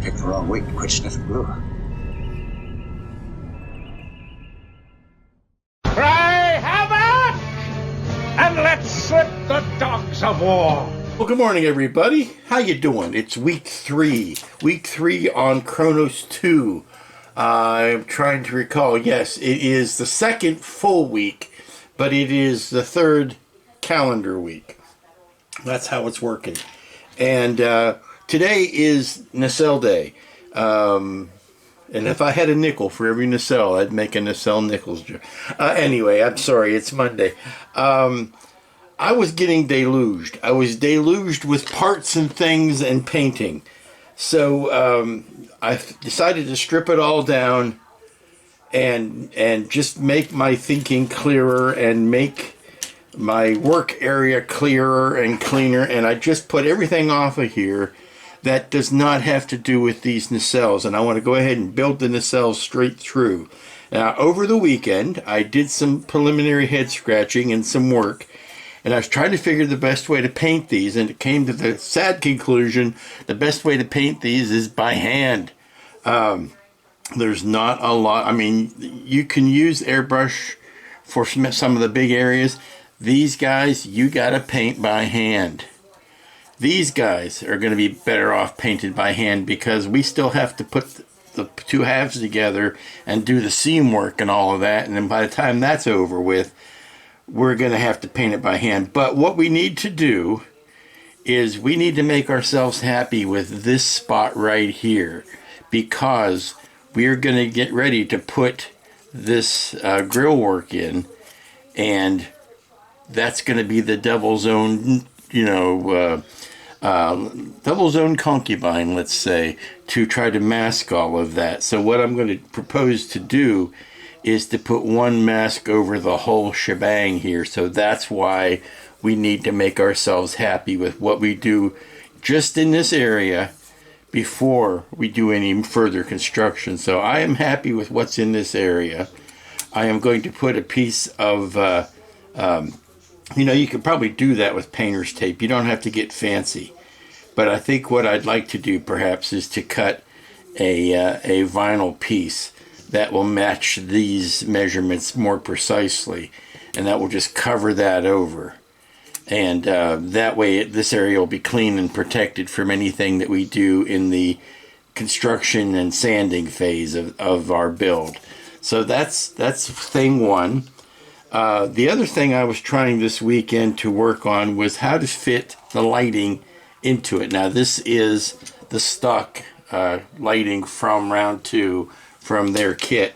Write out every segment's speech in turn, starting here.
Picked the wrong week to quit sniffing glue. Cry havoc! And let's slip the dogs of war. Well, good morning, everybody. How you doing? It's week 3. Week 3 on Kronos 2. I'm trying to recall. Yes, it is the second full week, but it is the third calendar week. That's how it's working. And today is nacelle day. And if I had a nickel for every nacelle, I'd make a nacelle nickels. Anyway, I'm sorry. It's Monday. I was getting deluged. I was deluged with parts and things and painting. So I decided to strip it all down and just make my thinking clearer and make my work area clearer and cleaner. And I just put everything off of here that does not have to do with these nacelles. And I want to go ahead and build the nacelles straight through. Now, over the weekend, I did some preliminary head scratching and some work. And I was trying to figure the best way to paint these, and it came to the sad conclusion, the best way to paint these is by hand. There's not a lot. I mean, you can use airbrush for some of the big areas. These guys, you got to paint by hand. These guys are going to be better off painted by hand because we still have to put the two halves together and do the seam work and all of that. And then by the time that's over with, we're going to have to paint it by hand. But what we need to do is we need to make ourselves happy with this spot right here, because we're going to get ready to put this grill work in, and that's going to be the double zone, double zone concubine, let's say, to try to mask all of that. So what I'm going to propose to do is to put one mask over the whole shebang here. So that's why we need to make ourselves happy with what we do just in this area before we do any further construction. So I am happy with what's in this area. I am going to put a piece of, you could probably do that with painter's tape. You don't have to get fancy. But I think what I'd like to do perhaps is to cut a vinyl piece that will match these measurements more precisely, and that will just cover that over. And that way this area will be clean and protected from anything that we do in the construction and sanding phase of our build. So that's thing one. The other thing I was trying this weekend to work on was how to fit the lighting into it. Now this is the stock lighting from round 2 from their kit,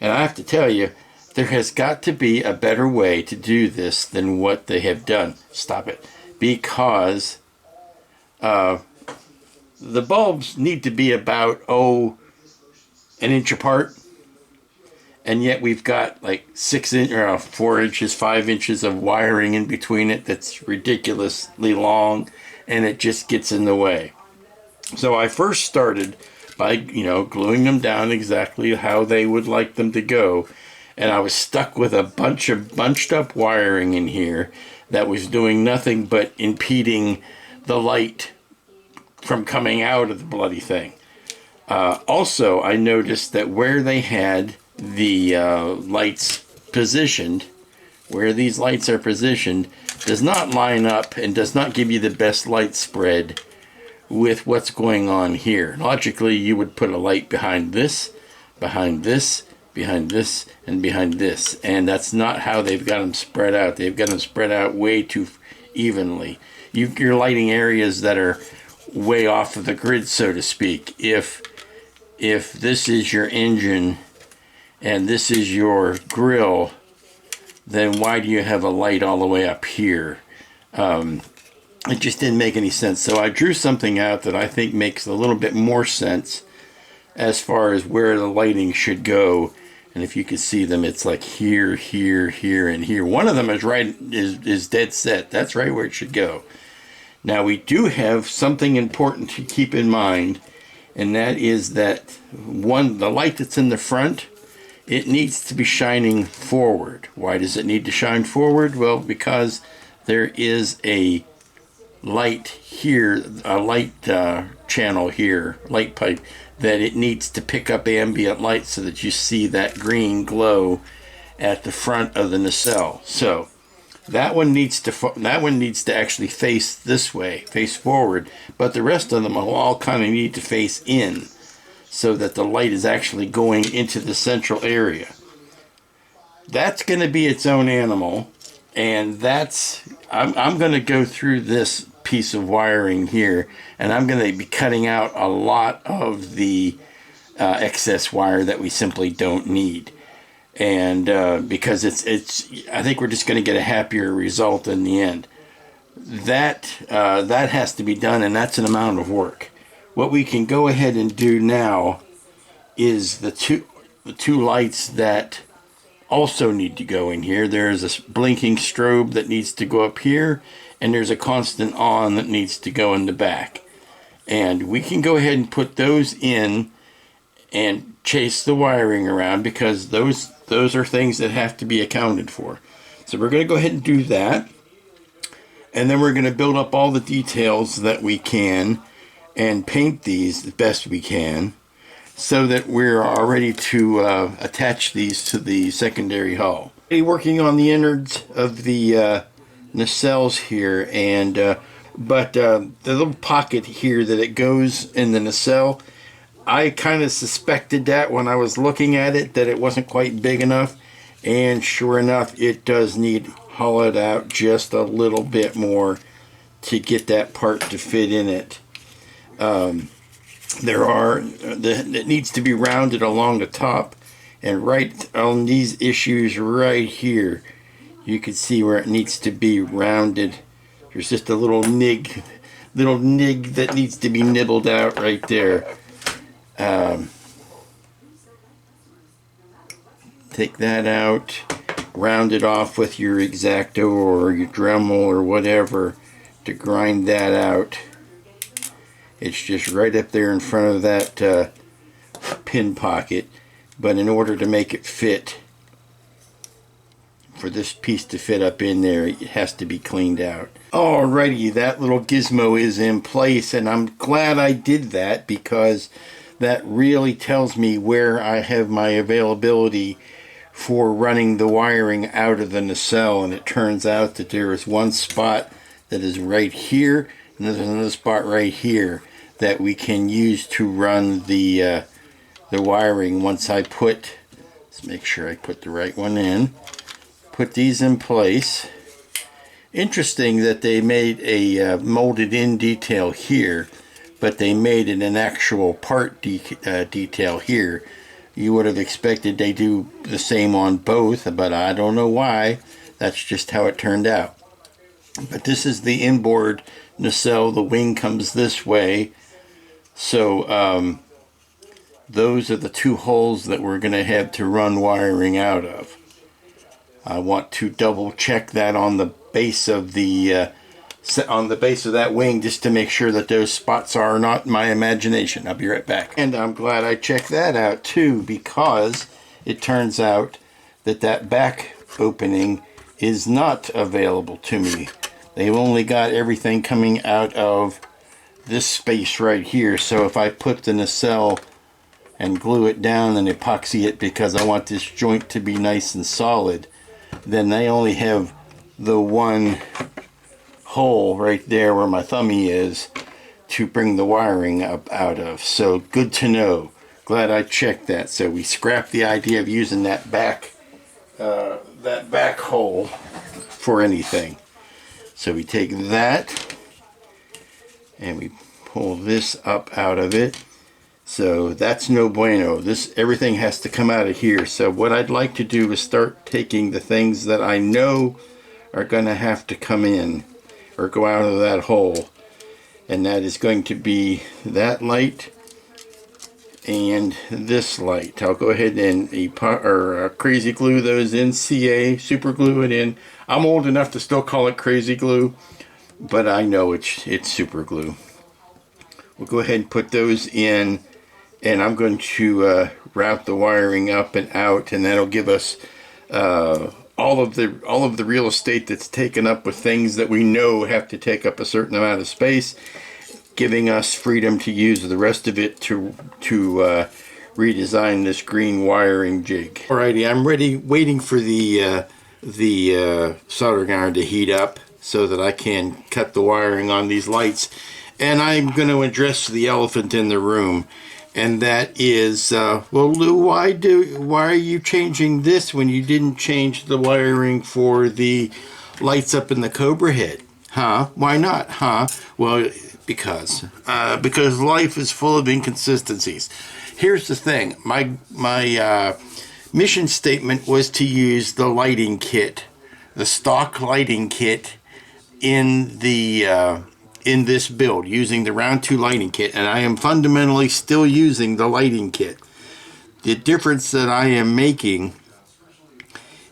and I have to tell you, there has got to be a better way to do this than what they have done. Stop it. Because the bulbs need to be about an inch apart, and yet we've got like 4 inches, 5 inches of wiring in between it that's ridiculously long, and it just gets in the way. So I first started by gluing them down exactly how they would like them to go, and I was stuck with a bunch of bunched up wiring in here that was doing nothing but impeding the light from coming out of the bloody thing. Also, I noticed that where they had the lights positioned, where these lights are positioned, does not line up and does not give you the best light spread with what's going on here. Logically, you would put a light behind this, behind this, behind this, and behind this. And that's not how they've got them spread out. They've got them spread out way too evenly. You're lighting areas that are way off of the grid, so to speak. If this is your engine and this is your grill, then why do you have a light all the way up here? It just didn't make any sense. So I drew something out that I think makes a little bit more sense as far as where the lighting should go. And if you can see them, it's like here, here, here, and here. One of them is dead set. That's right where it should go. Now we do have something important to keep in mind, and that is that the light that's in the front, it needs to be shining forward. Why does it need to shine forward? Well, because there is a light here, a light channel here, light pipe, that it needs to pick up ambient light so that you see that green glow at the front of the nacelle. So that one needs to actually face this way, face forward, but the rest of them will all kind of need to face in so that the light is actually going into the central area. That's going to be its own animal, and I'm going to go through this piece of wiring here, and I'm going to be cutting out a lot of the excess wire that we simply don't need, and because I think we're just going to get a happier result in the end. That has to be done, and that's an amount of work. What we can go ahead and do now is the two lights that also need to go in here. There's a blinking strobe that needs to go up here, and there's a constant on that needs to go in the back. And we can go ahead and put those in and chase the wiring around, because those are things that have to be accounted for. So we're going to go ahead and do that, and then we're going to build up all the details that we can and paint these the best we can, so that we're all ready to attach these to the secondary hull. Working on the innards of the nacelles here, and but the little pocket here that it goes in the nacelle, I kind of suspected that when I was looking at it, that it wasn't quite big enough, and sure enough, it does need hollowed out just a little bit more to get that part to fit in it. It needs to be rounded along the top, and right on these issues right here, you can see where it needs to be rounded. There's just a little nig that needs to be nibbled out right there. Take that out, round it off with your X-Acto or your Dremel or whatever to grind that out. It's just right up there in front of that pin pocket, but in order to make it fit, for this piece to fit up in there, it has to be cleaned out. Alrighty, that little gizmo is in place, and I'm glad I did that, because that really tells me where I have my availability for running the wiring out of the nacelle. And it turns out that there is one spot that is right here, and there's another spot right here that we can use to run the wiring. Once let's make sure I put the right one in, put these in place. Interesting that they made a molded in detail here, but they made it an actual part detail here. You would have expected they do the same on both, but I don't know why. That's just how it turned out. But this is the inboard nacelle. The wing comes this way. So those are the two holes that we're going to have to run wiring out of. I want to double check that on the base of that wing, just to make sure that those spots are not my imagination. I'll be right back. And I'm glad I checked that out too, because it turns out that that back opening is not available to me. They've only got everything coming out of this space right here. So if I put the nacelle and glue it down and epoxy it, because I want this joint to be nice and solid, then they only have the one hole right there where my thumbie is to bring the wiring up out of. So good to know. Glad I checked that. So we scrapped the idea of using that back hole for anything. So we take that and we pull this up out of it. So that's no bueno. Everything has to come out of here. So what I'd like to do is start taking the things that I know are going to have to come in or go out of that hole. And that is going to be that light and this light. I'll go ahead and crazy glue those in, super glue it in. I'm old enough to still call it crazy glue, but I know it's super glue. We'll go ahead and put those in, and I'm going to route the wiring up and out, and that'll give us all of the real estate that's taken up with things that we know have to take up a certain amount of space, giving us freedom to use the rest of it to redesign this green wiring jig. Alrighty, I'm ready, waiting for the soldering iron to heat up so that I can cut the wiring on these lights. And I'm going to address the elephant in the room, and that is, well, Lou, why are you changing this when you didn't change the wiring for the lights up in the Cobra head? Huh? Why not? Huh? Well, because life is full of inconsistencies. Here's the thing. My mission statement was to use the lighting kit, the stock lighting kit in this build, using the round 2 lighting kit, and I am fundamentally still using the lighting kit. The difference that I am making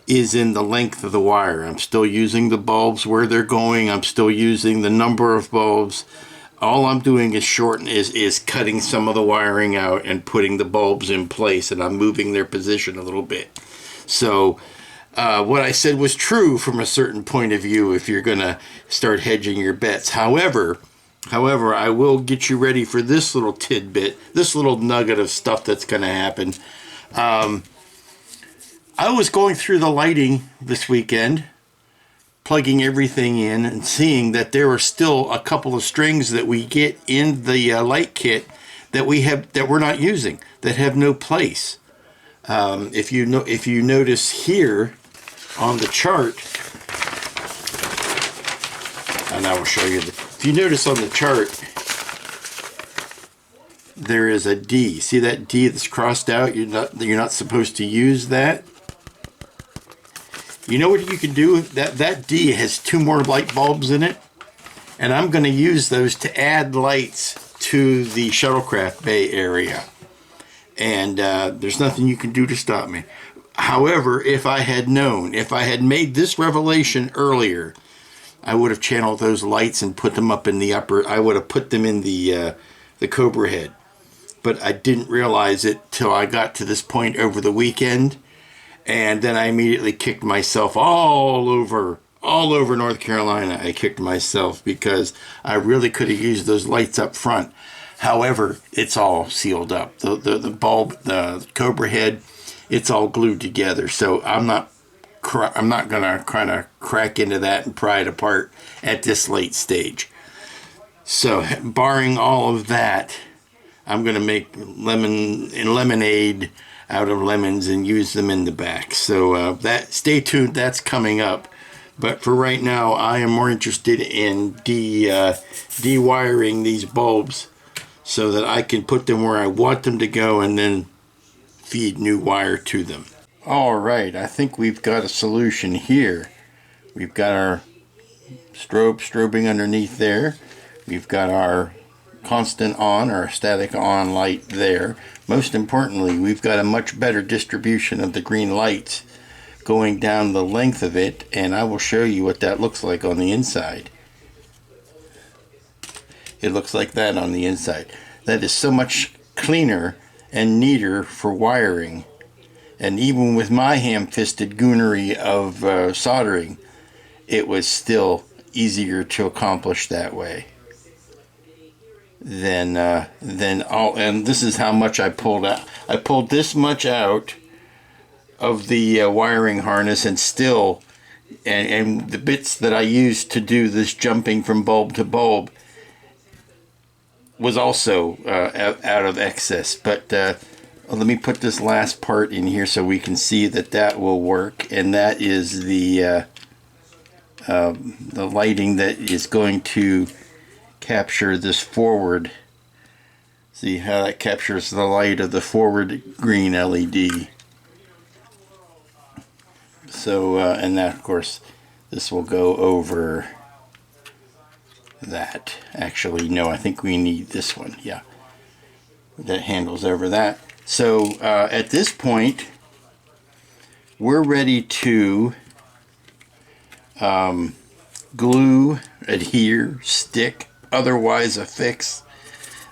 is in the length of the wire. I'm still using the bulbs where they're going. I'm still using the number of bulbs. All I'm doing is cutting some of the wiring out and putting the bulbs in place, and I'm moving their position a little bit. So what I said was true from a certain point of view if you're going to start hedging your bets. However, I will get you ready for this little tidbit, this little nugget of stuff that's going to happen. I was going through the lighting this weekend, plugging everything in and seeing that there are still a couple of strings that we get in the light kit that we're not using, that have no place. If you notice here on the chart, and I will show you. If you notice on the chart, there is a D. See that D that's crossed out? You're not supposed to use that. You know what you can do? That D has 2 more light bulbs in it, and I'm going to use those to add lights to the shuttlecraft bay area. And there's nothing you can do to stop me. However, if I had made this revelation earlier, I would have channeled those lights and put them up in the upper. I would have put them in the Cobra head. But I didn't realize it till I got to this point over the weekend. And then I immediately kicked myself all over North Carolina. I kicked myself because I really could have used those lights up front. However, it's all sealed up. The bulb, the Cobra head, it's all glued together. So I'm not going to kind of crack into that and pry it apart at this late stage. So barring all of that, I'm going to make lemonade out of lemons and use them in the back. So stay tuned, that's coming up. But for right now, I am more interested in dewiring these bulbs so that I can put them where I want them to go and then feed new wire to them. All right, I think we've got a solution here. We've got our strobing underneath there. We've got our constant on or static on light there. Most importantly, we've got a much better distribution of the green lights going down the length of it, and I will show you what that looks like on the inside. It looks like that on the inside. That is so much cleaner and neater for wiring. And even with my ham-fisted goonery of soldering, it was still easier to accomplish that way. And this is how much I pulled out. I pulled this much out of the wiring harness, and still, and the bits that I used to do this jumping from bulb to bulb was also out of excess. But let me put this last part in here so we can see that will work, and that is the lighting that is going to capture this forward. See how that captures the light of the forward green LED. So and that, of course, this will go over that. Actually, no, I think we need this one. Yeah, that handles over that. So at this point, we're ready to glue, adhere, stick, otherwise affix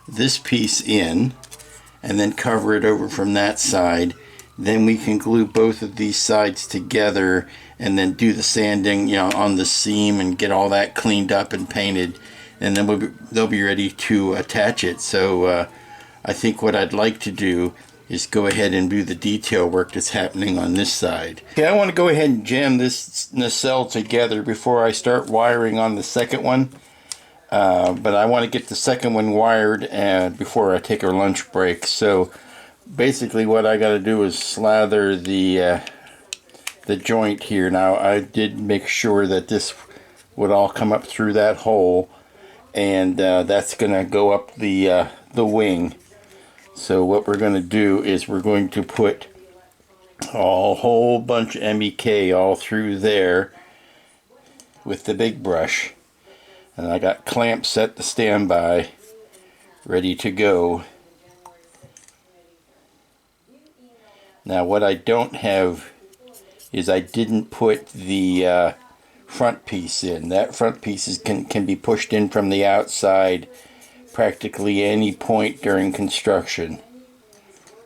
this piece in, and then cover it over from that side then we can glue both of these sides together and then do the sanding, you know, on the seam and get all that cleaned up and painted, and then they'll be ready to attach it. So I think what I'd like to do is go ahead and do the detail work that's happening on this side. Okay, I want to go ahead and jam this nacelle together before I start wiring on the second one. But I want to get the second one wired before I take a lunch break. So basically what I got to do is slather the joint here. Now I did make sure that this would all come up through that hole, and that's going to go up the wing. So what we're going to do is we're going to put a whole bunch of MEK all through there with the big brush. And I got clamps set to standby, ready to go. Now what I don't have is I didn't put the front piece in. That front piece can be pushed in from the outside practically any point during construction.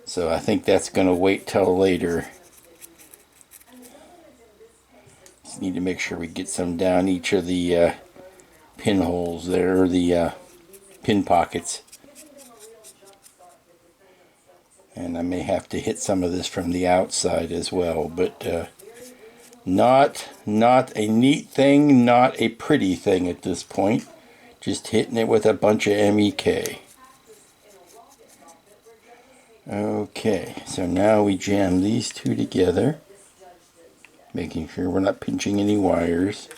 So I think that's going to wait till later. Just need to make sure we get some down each of the pinholes there, or the pin pockets. And I may have to hit some of this from the outside as well, but not a neat thing, not a pretty thing at this point. Just hitting it with a bunch of MEK. Okay, so now we jam these two together, making sure we're not pinching any wires.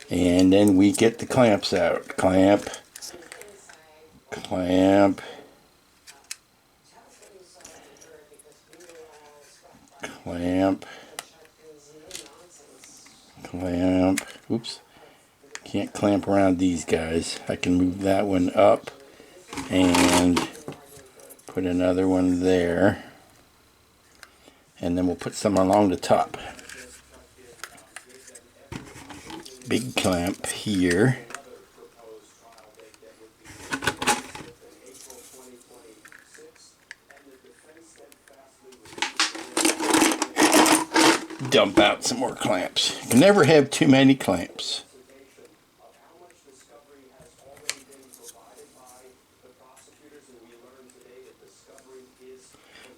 And then we get the clamps out. Clamp, clamp, clamp, clamp. Oops. Can't clamp around these guys. I can move that one up and put another one there. And then we'll put some along the top. Big clamp here. Dump out some more clamps. You can never have too many clamps.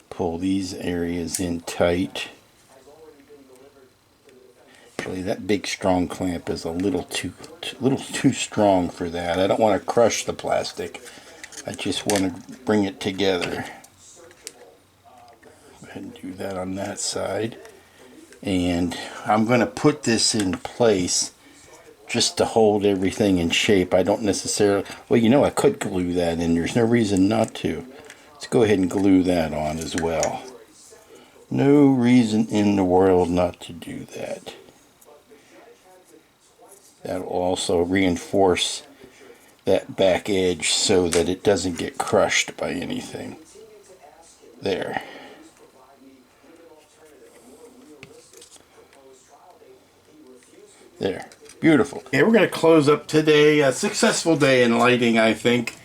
Pull these areas in tight. Actually, that big strong clamp is a little too strong for that. I don't want to crush the plastic. I just want to bring it together. Go ahead and do that on that side. And I'm going to put this in place just to hold everything in shape. I don't necessarily, well, you know, I could glue that in. There's no reason not to. Let's go ahead and glue that on as well. No reason in the world not to do that. That'll also reinforce that back edge so that it doesn't get crushed by anything. There. There. Beautiful. Okay, we're going to close up today. A successful day in lighting, I think.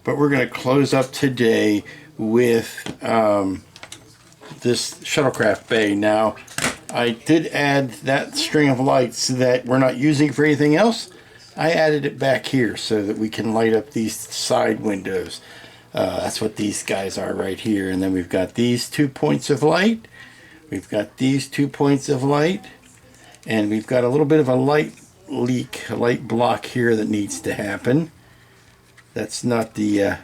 But we're going to close up today with this shuttlecraft bay. Now, I did add that string of lights that we're not using for anything else. I added it back here so that we can light up these side windows. That's what these guys are right here. And then we've got these 2 points of light. We've got these 2 points of light. And we've got a little bit of a light leak, a light block here that needs to happen. That's not the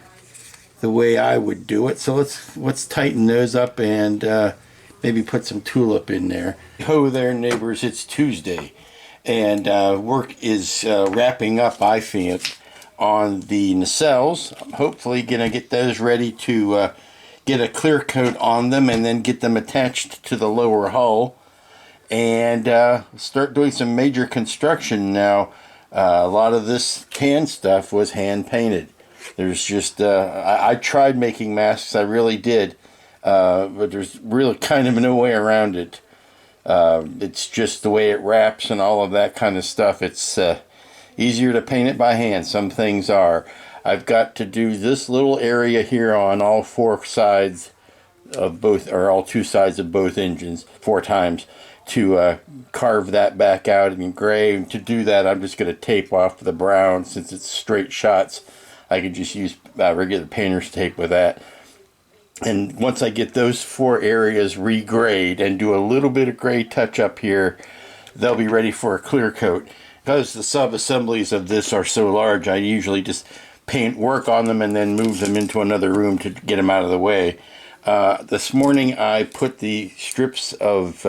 way I would do it. So let's tighten those up and maybe put some tulip in there. Ho there, neighbors, it's Tuesday. And work is wrapping up, I think, on the nacelles. I'm hopefully going to get those ready to get a clear coat on them and then get them attached to the lower hull. And start doing some major construction now. A lot of this tan stuff was hand painted. There's just, I tried making masks, I really did, but there's really kind of no way around it. It's just the way it wraps and all of that kind of stuff. It's easier to paint it by hand. Some things are. I've got to do this little area here on all four sides of both, or all two sides of both engines 4 times to carve that back out in gray. And to do that, I'm just going to tape off the brown. Since it's straight shots, I could just use regular painter's tape with that. And once I get those 4 areas regrayed and do a little bit of gray touch up here, they'll be ready for a clear coat. Because the sub-assemblies of this are so large, I usually just work on them and then move them into another room to get them out of the way. This morning I put the strips of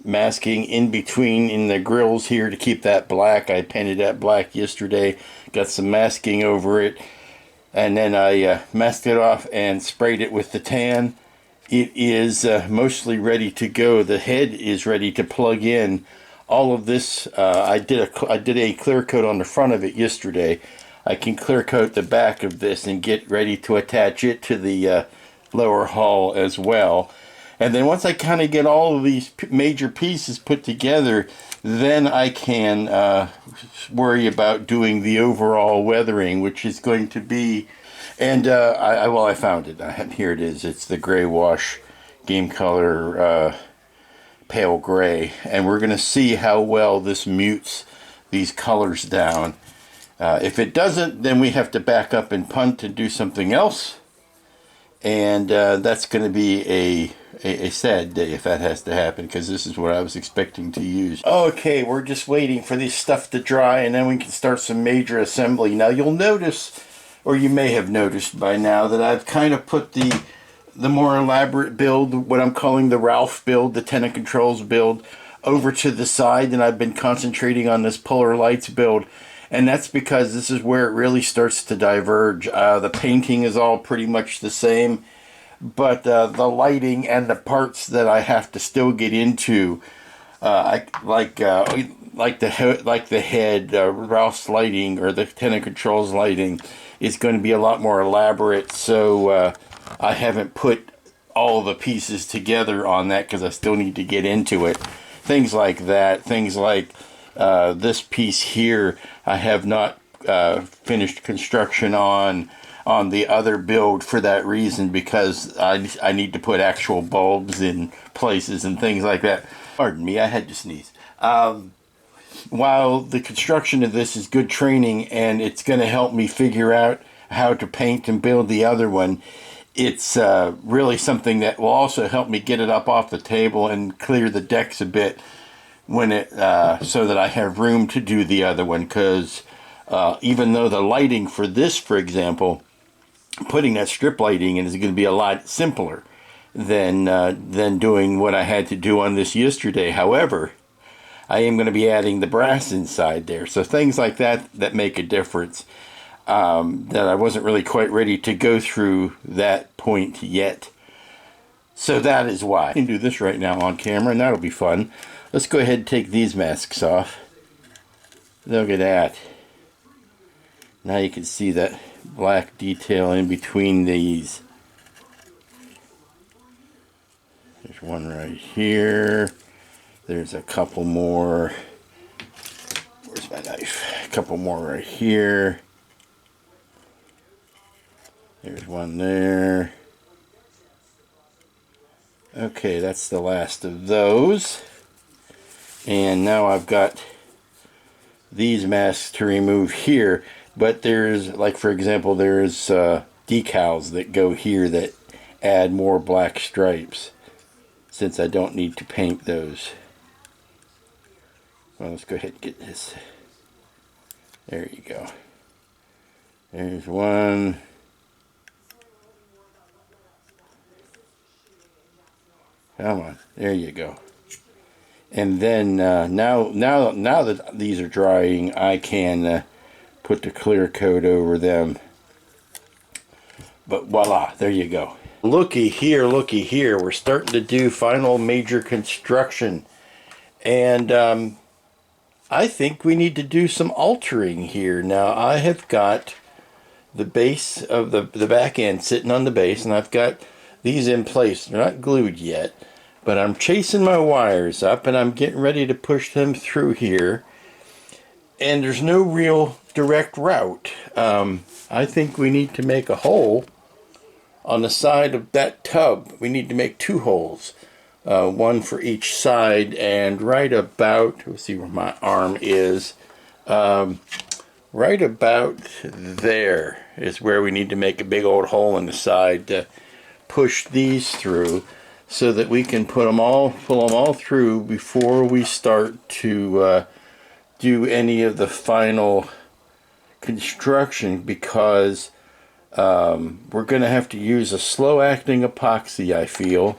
masking in between in the grills here to keep that black. I painted that black yesterday, got some masking over it, and then I masked it off and sprayed it with the tan. It is mostly ready to go. The head is ready to plug in. All of this, I did a clear coat on the front of it yesterday. I can clear coat the back of this and get ready to attach it to the lower hull as well. And then once I kind of get all of these major pieces put together, then I can worry about doing the overall weathering, which is going to be, and I found it. Here it is. It's the gray wash game color pale gray, and we're going to see how well this mutes these colors down. If it doesn't, then we have to back up and punt and do something else, and that's going to be a sad day if that has to happen, because this is what I was expecting to use. Okay, we're just waiting for this stuff to dry, and then we can start some major assembly. Now you'll notice, or you may have noticed by now, that I've kind of put the more elaborate build, what I'm calling the Ralph build, the tenant controls build, over to the side, and I've been concentrating on this polar lights build. And that's because this is where it really starts to diverge. The painting is all pretty much the same, but the lighting and the parts that I have to still get into, like the head, Ralph's lighting, or the tenant controls lighting, is going to be a lot more elaborate. So I haven't put all the pieces together on that because I still need to get into it. Things like that. Things like this piece here, I have not finished construction on the other build for that reason, because I need to put actual bulbs in places and things like that. Pardon me, I had to sneeze. While the construction of this is good training and it's going to help me figure out how to paint and build the other one, it's really something that will also help me get it up off the table and clear the decks a bit when it so that I have room to do the other one. Because even though the lighting for this, for example, putting that strip lighting in is going to be a lot simpler than doing what I had to do on this yesterday. However, I am going to be adding the brass inside there, so things like that make a difference. That I wasn't really quite ready to go through that point yet. So that is why. I can do this right now on camera, and that'll be fun. Let's go ahead and take these masks off. Look at that. Now you can see that black detail in between these. There's one right here. There's a couple more. Where's my knife? A couple more right here. There's one there. Okay, that's the last of those. And now I've got these masks to remove here. But there's, like for example, there's decals that go here that add more black stripes, since I don't need to paint those. Well, let's go ahead and get this. There you go. There's one. Come on, there you go. And then now that these are drying, I can put the clear coat over them. But voila, there you go. Looky here, we're starting to do final major construction. And I think we need to do some altering here. Now, I have got the base of the back end sitting on the base, and I've got these in place. They're not glued yet, but I'm chasing my wires up, and I'm getting ready to push them through here. And there's no real direct route. I think we need to make a hole on the side of that tub, we need to make 2 holes. One for each side, and right about, let's see where my arm is, right about there is where we need to make a big old hole in the side to push these through, so that we can pull them all through before we start to do any of the final construction, because we're going to have to use a slow-acting epoxy, I feel,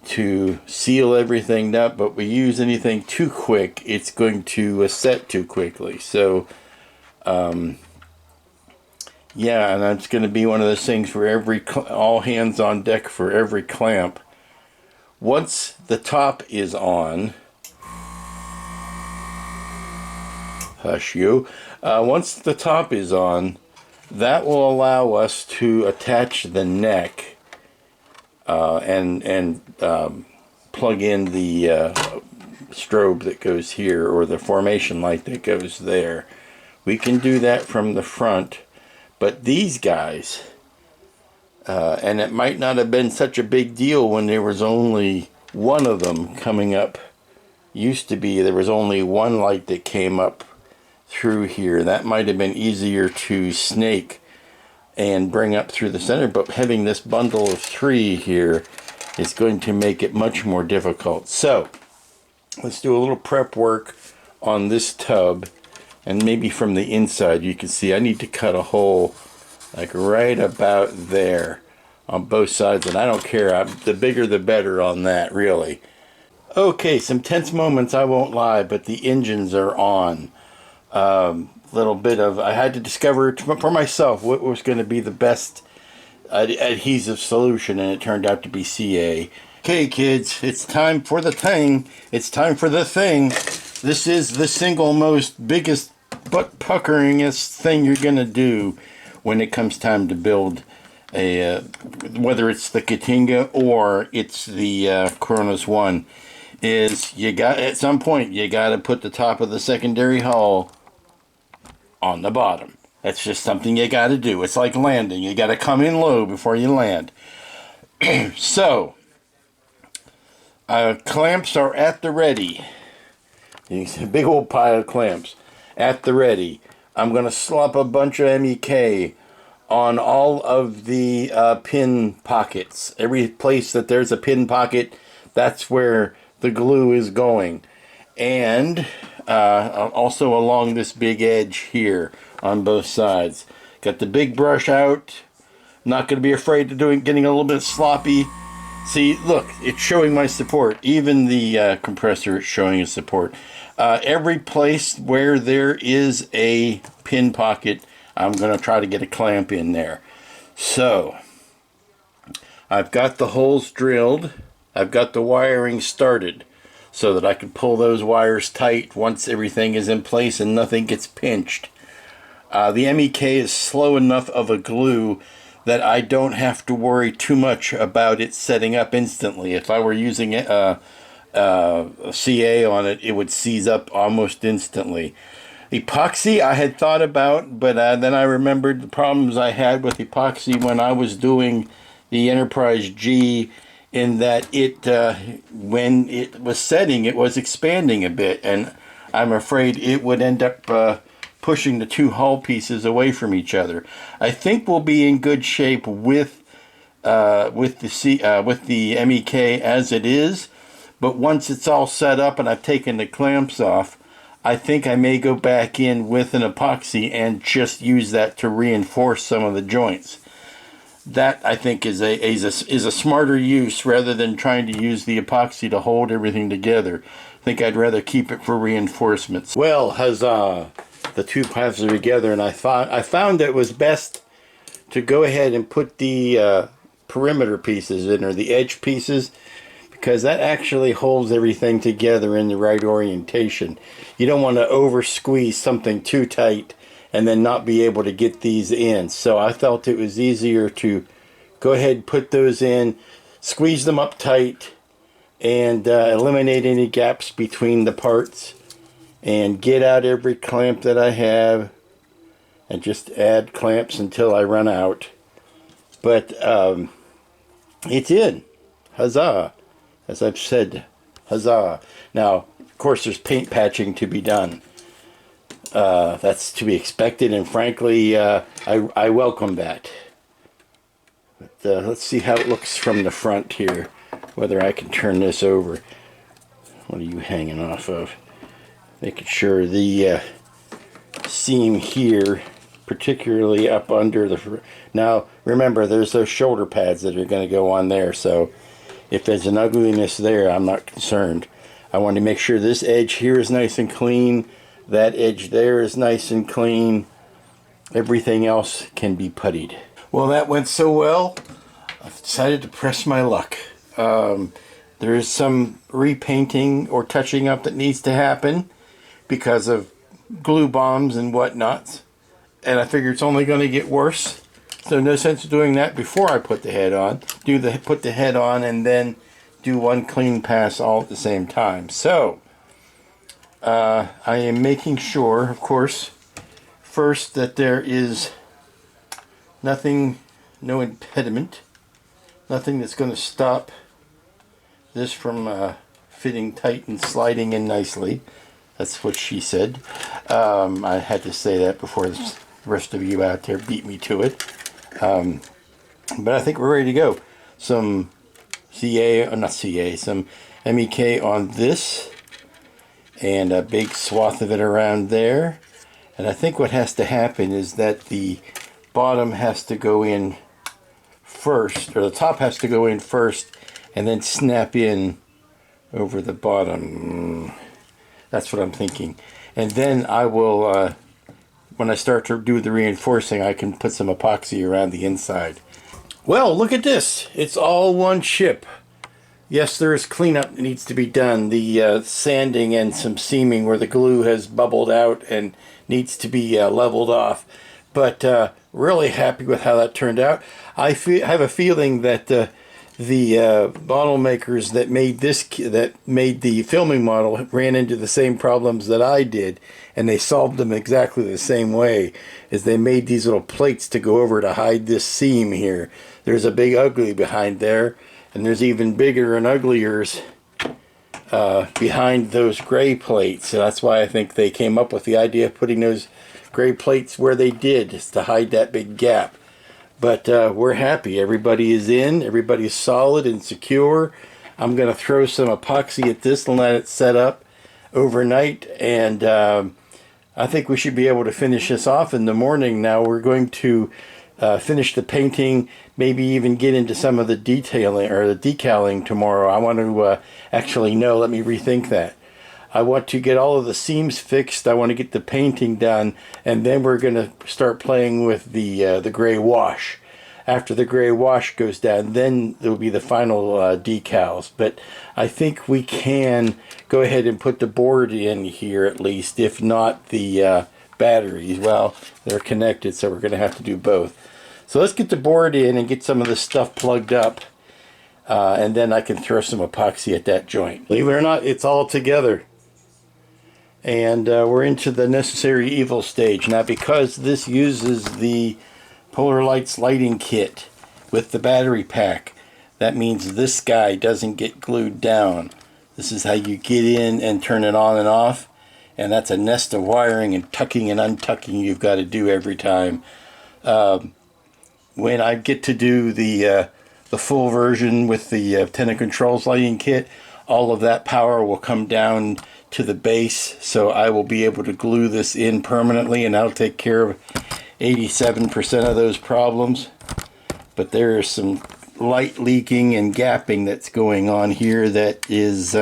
to seal everything up. But we use anything too quick, it's going to set too quickly. So yeah, and that's going to be one of those things for all hands on deck for every clamp. Once the top is on, hush you, once the top is on, that will allow us to attach the neck and plug in the strobe that goes here, or the formation light that goes there. We can do that from the front, but these guys, and it might not have been such a big deal when there was only one of them coming up. Used to be there was only one light that came up through here. That might have been easier to snake and bring up through the center, but having this bundle of 3 here is going to make it much more difficult. So let's do a little prep work on this tub, and maybe from the inside you can see I need to cut a hole like right about there on both sides, and I don't care, the bigger the better on that, really. Okay, some tense moments, I won't lie, but the engines are on. Little bit of, I had to discover for myself what was going to be the best adhesive solution, and it turned out to be CA. Okay, kids, it's time for the thing. It's time for the thing. This is the single most biggest butt puckeringest thing you're going to do when it comes time to build a, whether it's the Katinga or it's the Kronos 1, is you got, at some point, you got to put the top of the secondary hull on the bottom. That's just something you got to do. It's like landing. You got to come in low before you land. So, clamps are at the ready. A big old pile of clamps at the ready. I'm going to slop a bunch of MEK on all of the pin pockets. Every place that there's a pin pocket, that's where the glue is going. And also along this big edge here on both sides. Got the big brush out. Not going to be afraid of getting a little bit sloppy. See, look, it's showing my support. Even the compressor is showing its support. Every place where there is a pin pocket, I'm going to try to get a clamp in there. So, I've got the holes drilled. I've got the wiring started so that I can pull those wires tight once everything is in place and nothing gets pinched. The MEK is slow enough of a glue that I don't have to worry too much about it setting up instantly. If I were using a CA on it, it would seize up almost instantly. Epoxy I had thought about, but then I remembered the problems I had with epoxy when I was doing the Enterprise G, in that it, when it was setting, it was expanding a bit, and I'm afraid it would end up pushing the 2 hull pieces away from each other. I think we'll be in good shape with the MEK as it is, but once it's all set up and I've taken the clamps off, I think I may go back in with an epoxy and just use that to reinforce some of the joints. That, I think, is a smarter use rather than trying to use the epoxy to hold everything together. I think I'd rather keep it for reinforcements. Well, huzzah! The 2 paths are together, and I found that it was best to go ahead and put the perimeter pieces in, or the edge pieces, because that actually holds everything together in the right orientation. You don't want to over squeeze something too tight and then not be able to get these in. So I felt it was easier to go ahead and put those in, squeeze them up tight, and eliminate any gaps between the parts, and get out every clamp that I have, and just add clamps until I run out. But it's in. Huzzah. As I've said, huzzah. Now, of course, there's paint patching to be done. That's to be expected, and frankly, I welcome that. But let's see how it looks from the front here, whether I can turn this over. What are you hanging off of? Making sure the seam here, particularly up under the... Now, remember, there's those shoulder pads that are going to go on there, so if there's an ugliness there, I'm not concerned. I want to make sure this edge here is nice and clean. That edge there is nice and clean. Everything else can be puttied. Well, that went so well, I've decided to press my luck. There is some repainting or touching up that needs to happen because of glue bombs and whatnot. And I figure it's only going to get worse. So no sense of doing that before I put the head on. Put the head on and then do one clean pass all at the same time. So I am making sure, of course, first that there is nothing, no impediment, nothing that's going to stop this from fitting tight and sliding in nicely. That's what she said. I had to say that before the rest of you out there beat me to it. But I think we're ready to go. Some some MEK on this, and a big swath of it around there. And I think what has to happen is that the bottom has to go in first, or the top has to go in first, and then snap in over the bottom. That's what I'm thinking. And then I will, when I start to do the reinforcing, I can put some epoxy around the inside. Well, look at this. It's all one ship. Yes, there is cleanup that needs to be done. The sanding and some seaming where the glue has bubbled out and needs to be leveled off. But really happy with how that turned out. I have a feeling that the model makers that made the filming model ran into the same problems that I did, and they solved them exactly the same way. As they made these little plates to go over to hide this seam here. There's a big ugly behind there, and there's even bigger and ugliers behind those gray plates. So that's why I think they came up with the idea of putting those gray plates where they did, is to hide that big gap. But we're happy. Everybody is in. Everybody's solid and secure. I'm going to throw some epoxy at this and let it set up overnight. And I think we should be able to finish this off in the morning. Now we're going to finish the painting, maybe even get into some of the detailing or the decaling tomorrow. I want to actually no, let me rethink that. I want to get all of the seams fixed. I want to get the painting done, and then we're going to start playing with the gray wash. After the gray wash goes down, then there will be the final decals. But I think we can go ahead and put the board in here at least, if not the batteries. Well, they're connected, so we're going to have to do both. So let's get the board in and get some of this stuff plugged up, and then I can throw some epoxy at that joint. Believe it or not, it's all together. And we're into the necessary evil stage. Now, because this uses the Polar Lights lighting kit with the battery pack, that means this guy doesn't get glued down. This is how you get in and turn it on and off. And that's a nest of wiring and tucking and untucking you've got to do every time. When I get to do the full version with the Antenna Controls lighting kit, all of that power will come down to the base, so I will be able to glue this in permanently, and that'll take care of 87% of those problems. But there is some light leaking and gapping that's going on here that is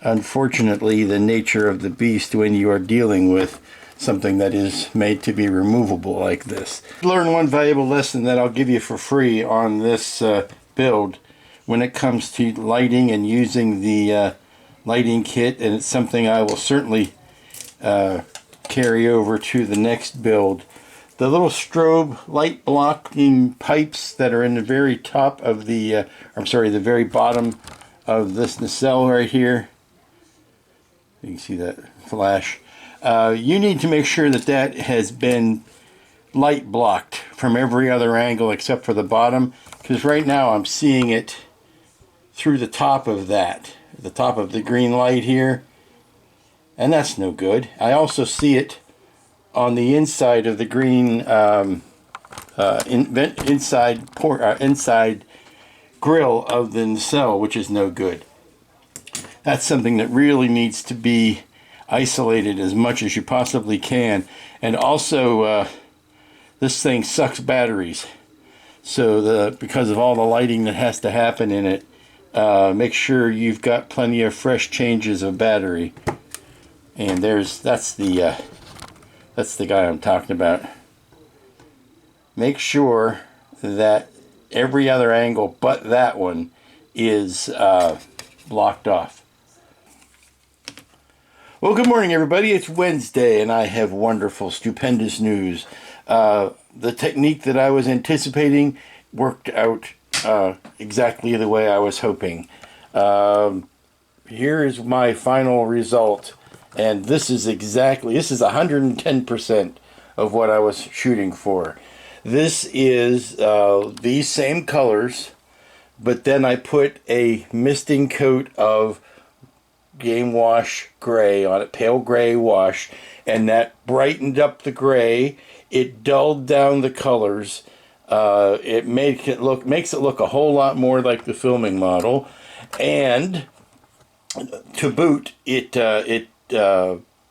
unfortunately the nature of the beast when you are dealing with something that is made to be removable like this. Learn one valuable lesson that I'll give you for free on this build when it comes to lighting and using the lighting kit, and it's something I will certainly carry over to the next build. The little strobe light blocking pipes that are in the very top of the, the very bottom of this nacelle right here. You can see that flash. You need to make sure that that has been light blocked from every other angle except for the bottom, because right now I'm seeing it through the top of that, the top of the green light here, and that's no good. I also see it on the inside of the green inside grill of the nacelle, which is no good. That's something that really needs to be isolated as much as you possibly can. And also, this thing sucks batteries. So because of all the lighting that has to happen in it, make sure you've got plenty of fresh changes of battery. And that's the guy I'm talking about. Make sure that every other angle but that one is blocked off. Well, good morning, everybody. It's Wednesday, and I have wonderful, stupendous news. The technique that I was anticipating worked out exactly the way I was hoping. Here is my final result, and this is 110% of what I was shooting for. This is these same colors, but then I put a misting coat of game wash gray on it, pale gray wash, and that brightened up the gray. It dulled down the colors. It makes it look a whole lot more like the filming model, and to boot, it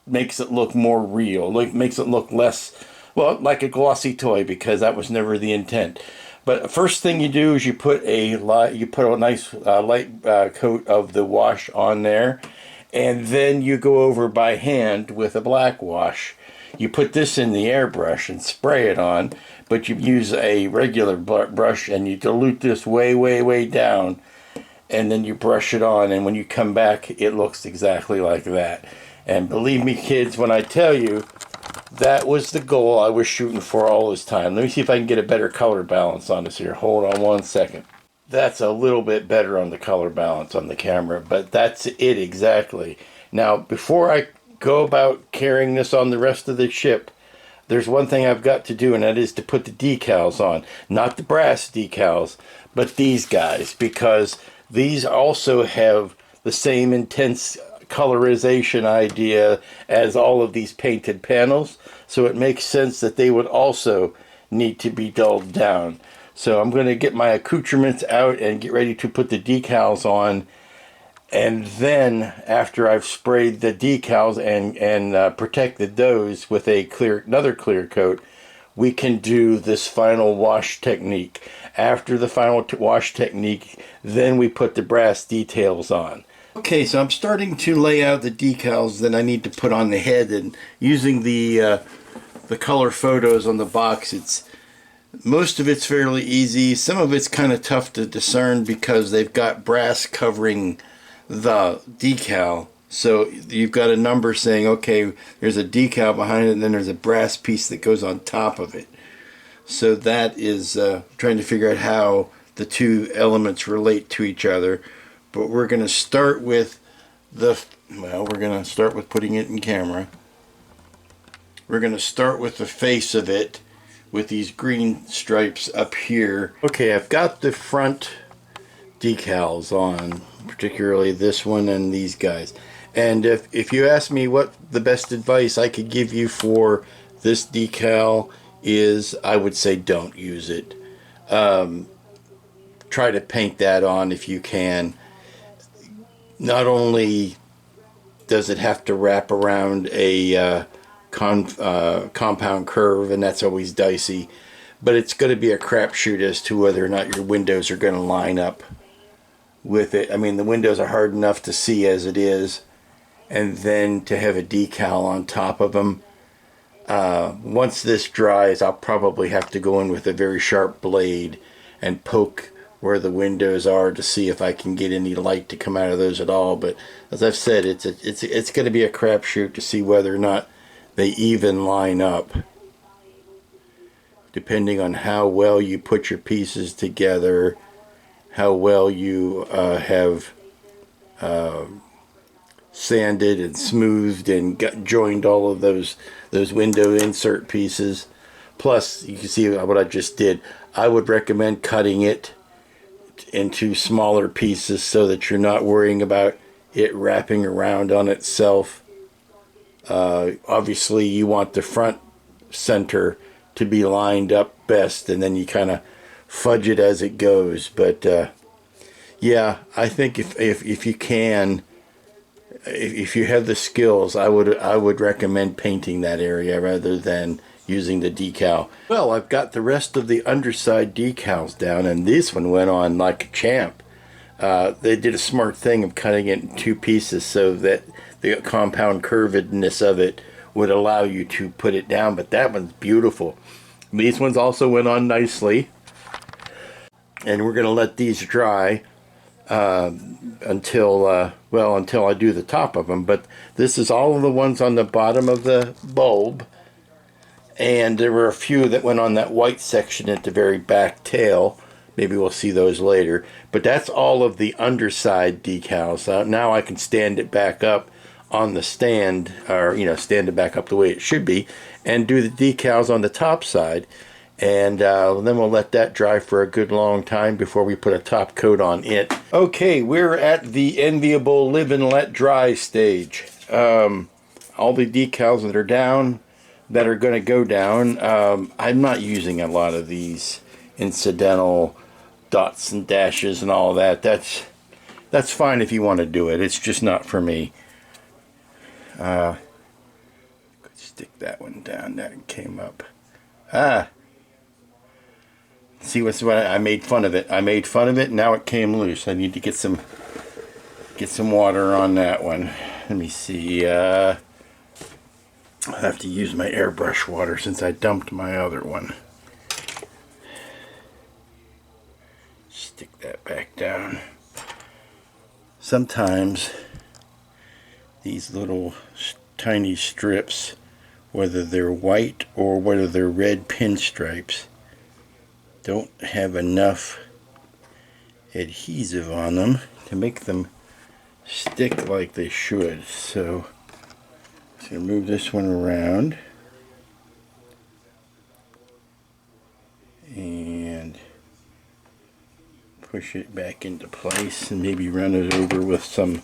makes it look more real. Makes it look less, well, like a glossy toy, because that was never the intent. But first thing you do is you put a nice light coat of the wash on there, and then you go over by hand with a black wash. You put this in the airbrush and spray it on, but you use a regular brush and you dilute this way, way, way down, and then you brush it on, and when you come back, it looks exactly like that. And believe me, kids, when I tell you, that was the goal I was shooting for all this time. Let me see if I can get a better color balance on this here. Hold on one second. That's a little bit better on the color balance on the camera, but that's it exactly. Now, before I go about carrying this on the rest of the ship, there's one thing I've got to do, and that is to put the decals on. Not the brass decals, but these guys, because these also have the same intense colorization idea as all of these painted panels, so it makes sense that they would also need to be dulled down. So I'm going to get my accoutrements out and get ready to put the decals on, and then after I've sprayed the decals and protected those with another clear coat, we can do this final wash technique. After the final wash technique, then we put the brass details on. Okay, so I'm starting to lay out the decals that I need to put on the head, and using the color photos on the box, most of it's fairly easy. Some of it's kind of tough to discern because they've got brass covering the decal. So you've got a number saying, okay, there's a decal behind it, and then there's a brass piece that goes on top of it. So that is trying to figure out how the two elements relate to each other. But we're going to start with putting it in camera. We're going to start with the face of it with these green stripes up here. Okay, I've got the front decals on, particularly this one and these guys. And if you ask me what the best advice I could give you for this decal is, I would say don't use it. Try to paint that on if you can. Not only does it have to wrap around a compound curve, and that's always dicey, but it's going to be a crapshoot as to whether or not your windows are going to line up with it. I mean, the windows are hard enough to see as it is, and then to have a decal on top of them. Once this dries, I'll probably have to go in with a very sharp blade and poke where the windows are to see if I can get any light to come out of those at all. But as I've said, it's going to be a crapshoot to see whether or not they even line up, depending on how well you put your pieces together, how well you have sanded and smoothed and joined all of those window insert pieces. Plus, you can see what I just did. I would recommend cutting it into smaller pieces so that you're not worrying about it wrapping around on itself. Obviously, you want the front center to be lined up best, and then you kind of fudge it as it goes. But yeah, I think if you can, if you have the skills, I would recommend painting that area rather than using the decal. Well, I've got the rest of the underside decals down, and this one went on like a champ. They did a smart thing of cutting it in two pieces so that the compound curvedness of it would allow you to put it down, but that one's beautiful. These ones also went on nicely, and we're going to let these dry until I do the top of them. But this is all of the ones on the bottom of the bulb, and there were a few that went on that white section at the very back tail. Maybe we'll see those later, but that's all of the underside decals. Now I can stand it back up on the stand, or stand it back up the way it should be, and do the decals on the top side, and then we'll let that dry for a good long time before we put a top coat on it. Okay, we're at the enviable live and let dry stage. All the decals that are down, that are going to go down, I'm not using a lot of these incidental dots and dashes and all that. That's fine if you want to do it. It's just not for me. Stick that one down. That came up. See what I made fun of it. I made fun of it. Now it came loose. I need to get some water on that one. Let me see. I'll have to use my airbrush water since I dumped my other one. Stick that back down. Sometimes these little tiny strips, whether they're white or whether they're red pinstripes, don't have enough adhesive on them to make them stick like they should. So I'm going to move this one around and push it back into place, and maybe run it over with some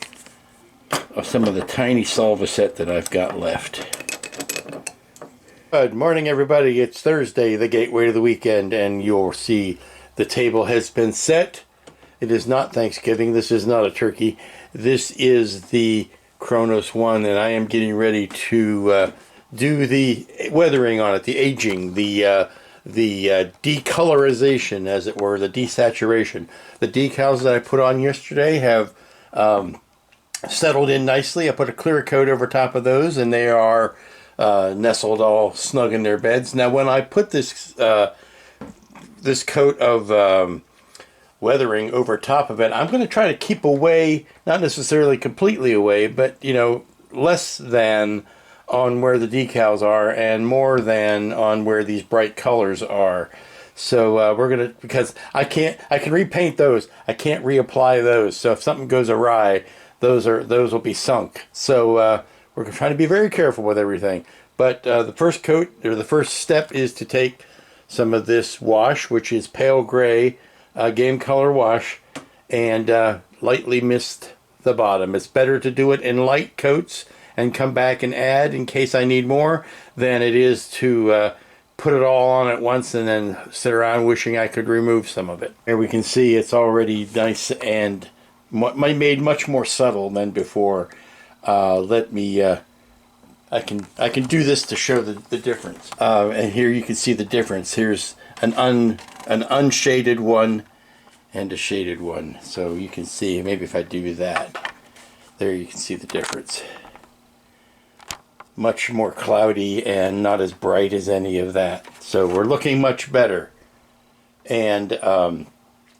of the tiny Solvaset that I've got left. Good morning, everybody. It's Thursday, the gateway to the weekend, and you'll see the table has been set. It is not Thanksgiving. This is not a turkey. This is the Kronos one, and I am getting ready to do the weathering on it, the aging, the decolorization, as it were, the desaturation. The decals that I put on yesterday have settled in nicely. I put a clear coat over top of those, and they are nestled all snug in their beds. Now, when I put this this coat of weathering over top of it, I'm going to try to keep away, not necessarily completely away, but less than on where the decals are and more than on where these bright colors are. So we're gonna, because I can repaint those, I can't reapply those. So if something goes awry, those will be sunk. So we're trying to be very careful with everything. But the first coat, or the first step, is to take some of this wash, which is pale gray game color wash, and lightly mist the bottom. It's better to do it in light coats and come back and add in case I need more than it is to put it all on at once and then sit around wishing I could remove some of it. Here we can see it's already nice and made much more subtle than before. Let me I can do this to show the difference. And here you can see the difference. Here's an unshaded one and a shaded one. So you can see, maybe if I do that, there you can see the difference. Much more cloudy and not as bright as any of that. So we're looking much better. And we're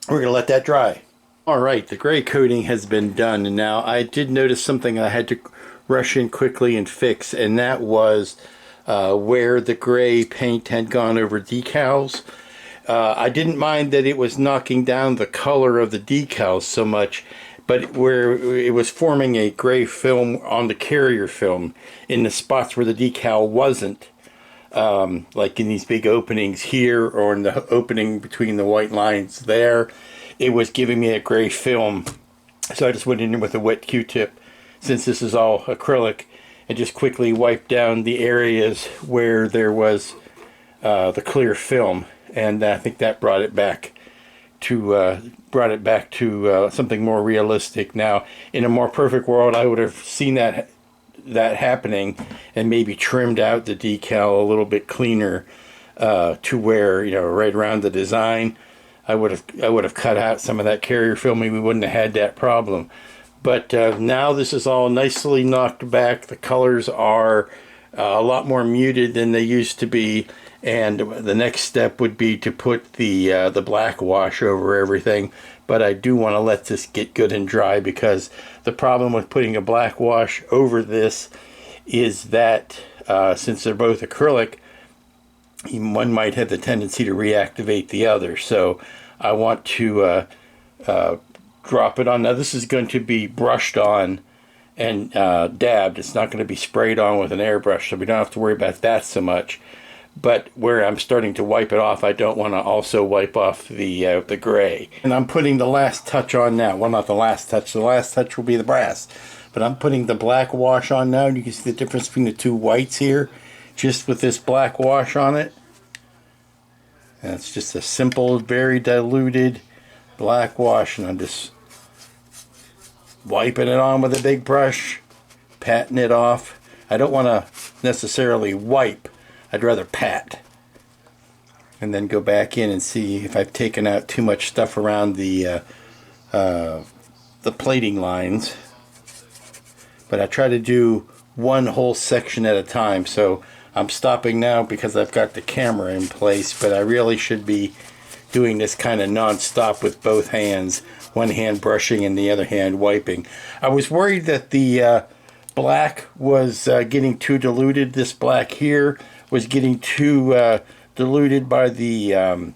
going to let that dry. Alright, the gray coating has been done. And now I did notice something I had to rush in quickly and fix. And that was where the gray paint had gone over decals. I didn't mind that it was knocking down the color of the decals so much, but where it was forming a gray film on the carrier film in the spots where the decal wasn't, like in these big openings here or in the opening between the white lines there, it was giving me a gray film. So I just went in with a wet Q-tip, since this is all acrylic, and just quickly wiped down the areas where there was the clear film, and I think that brought it back to something more realistic. Now, in a more perfect world, I would have seen that happening and maybe trimmed out the decal a little bit cleaner to where, you know, right around the design, I would have cut out some of that carrier film. We wouldn't have had that problem. But now this is all nicely knocked back. The colors are a lot more muted than they used to be, and the next step would be to put the black wash over everything. But I do want to let this get good and dry, because the problem with putting a black wash over this is that since they're both acrylic, one might have the tendency to reactivate the other. So I want to drop it on. Now this is going to be brushed on and dabbed. It's not going to be sprayed on with an airbrush, so we don't have to worry about that so much. But where I'm starting to wipe it off, I don't want to also wipe off the gray. And I'm putting the last touch on now. Well, not the last touch. The last touch will be the brass. But I'm putting the black wash on now. And you can see the difference between the two whites here, just with this black wash on it. And it's just a simple, very diluted black wash. And I'm just wiping it on with a big brush, patting it off. I don't want to necessarily wipe. I'd rather pat, and then go back in and see if I've taken out too much stuff around the plating lines. But I try to do one whole section at a time, so I'm stopping now because I've got the camera in place, but I really should be doing this kind of non-stop with both hands, one hand brushing and the other hand wiping. I was worried that the black was getting too diluted. This black here was getting too diluted by the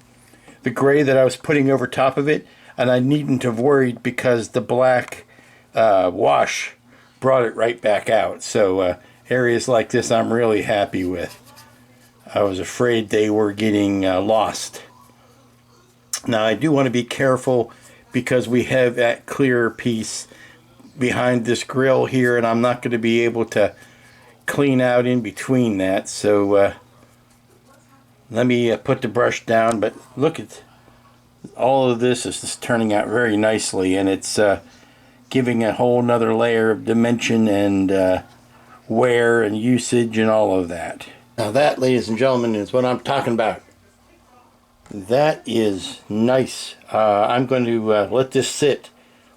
gray that I was putting over top of it, and I needn't have worried because the black wash brought it right back out. So areas like this I'm really happy with. I was afraid they were getting lost. Now I do want to be careful because we have that clear piece behind this grill here, and I'm not going to be able to clean out in between that. So let me put the brush down. But look at all of this is just turning out very nicely, and it's giving a whole nother layer of dimension and wear and usage and all of that. Now that, ladies and gentlemen, is what I'm talking about. That is nice. I'm going to let this sit.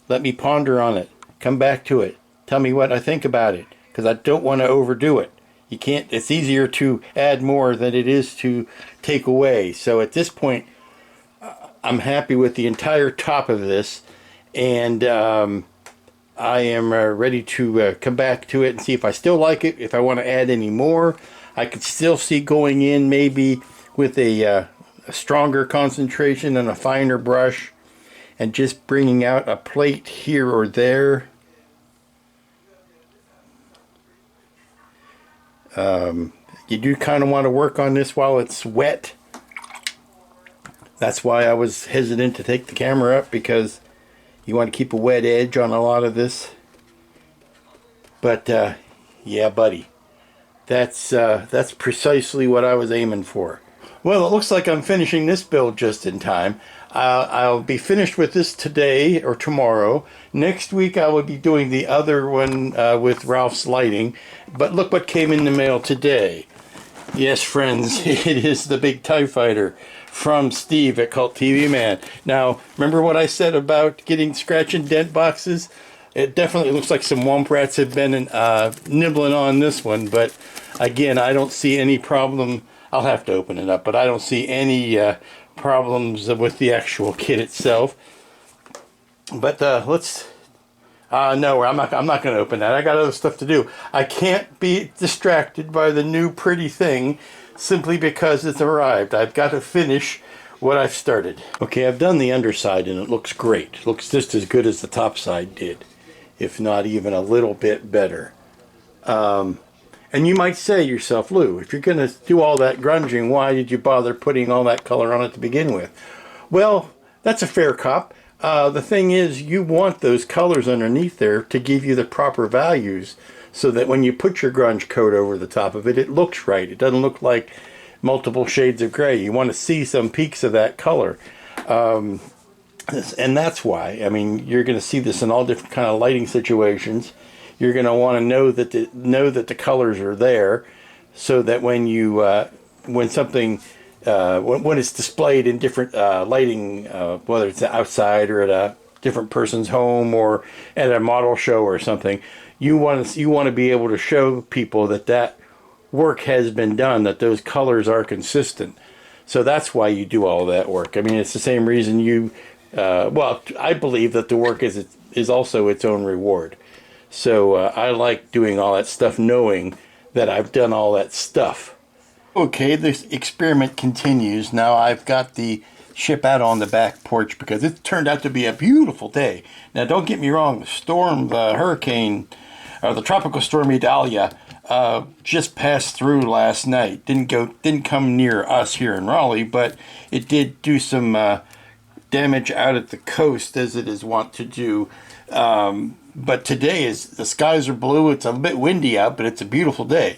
Let me ponder on it. Come back to it. Tell me what I think about it, because I don't want to overdo it. You can't. It's easier to add more than it is to take away. So at this point, I'm happy with the entire top of this, and I am ready to come back to it and see if I still like it. If I want to add any more, I could still see going in maybe with a stronger concentration and a finer brush, and just bringing out a plate here or there. You do kind of want to work on this while it's wet. That's why I was hesitant to take the camera up, because you want to keep a wet edge on a lot of this. But yeah, buddy, that's precisely what I was aiming for. Well, it looks like I'm finishing this build just in time. I'll be finished with this today or tomorrow. Next week I will be doing the other one with Ralph's lighting. But look what came in the mail today. Yes, friends, it is the big TIE Fighter from Steve at Cult TV Man. Now, remember what I said about getting scratch and dent boxes? It definitely looks like some womp rats have been nibbling on this one. But again, I don't see any problem. I'll have to open it up, but I don't see any problems with the actual kit itself. But let's no, I'm not going to open that. I got other stuff to do. I can't be distracted by the new pretty thing simply because it's arrived. I've got to finish what I've started. Okay, I've done the underside and it looks great. It looks just as good as the top side did, if not even a little bit better. And And you might say to yourself, Lou, if you're going to do all that grunging, why did you bother putting all that color on it to begin with? Well, that's a fair cop. The thing is, you want those colors underneath there to give you the proper values so that when you put your grunge coat over the top of it, it looks right. It doesn't look like multiple shades of gray. You want to see some peaks of that color. And that's why, I mean, you're going to see this in all different kind of lighting situations. You're going to want to know that the colors are there, so that when you when something when it's displayed in different lighting, whether it's outside or at a different person's home or at a model show or something, you want to be able to show people that work has been done, that those colors are consistent. So that's why you do all that work. I mean, it's the same reason you. Well, I believe that the work is also its own reward. So I like doing all that stuff knowing that I've done all that stuff. Okay, this experiment continues. Now I've got the ship out on the back porch because it turned out to be a beautiful day. Now don't get me wrong, the hurricane, or the tropical storm Idalia, just passed through last night. Didn't come near us here in Raleigh, but it did do some damage out at the coast, as it is wont to do. But today the skies are blue. It's a bit windy out, but it's a beautiful day.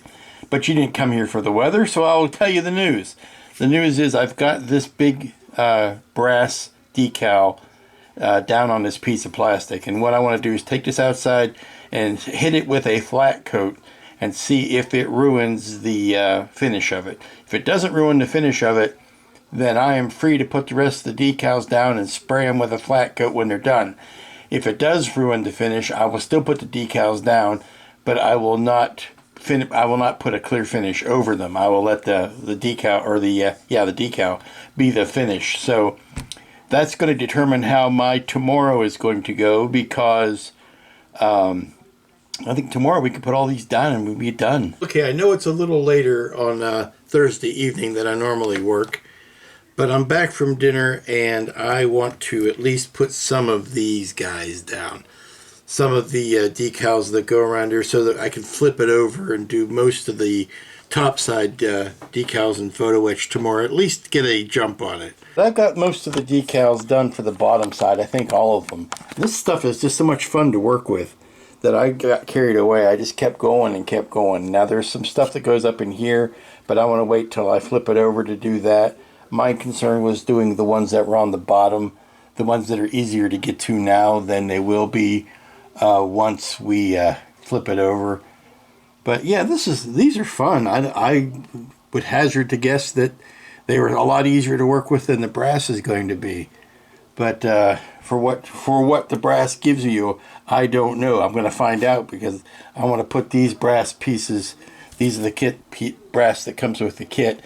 But you didn't come here for the weather, so I'll tell you the news. The news is I've got this big brass decal down on this piece of plastic, and what I want to do is take this outside and hit it with a flat coat and see if it ruins the finish of it. If it doesn't ruin the finish of it, then I am free to put the rest of the decals down and spray them with a flat coat when they're done. If it does ruin the finish, I will still put the decals down, but I will not put a clear finish over them. I will let the decal, or the decal, be the finish. So that's going to determine how my tomorrow is going to go, because I think tomorrow we can put all these down and we'll be done. Okay, I know it's a little later on Thursday evening than I normally work, but I'm back from dinner and I want to at least put some of these guys down. Some of the decals that go around here, so that I can flip it over and do most of the top side decals and photo etch tomorrow, at least get a jump on it. I've got most of the decals done for the bottom side, I think all of them. This stuff is just so much fun to work with that I got carried away. I just kept going and kept going. Now there's some stuff that goes up in here, but I want to wait till I flip it over to do that. My concern was doing the ones that were on the bottom, the ones that are easier to get to now than they will be once we flip it over. But yeah, these are fun. I would hazard to guess that they were a lot easier to work with than the brass is going to be. But for what the brass gives you, I don't know. I'm going to find out, because I want to put these brass pieces. These are the kit brass that comes with the kit.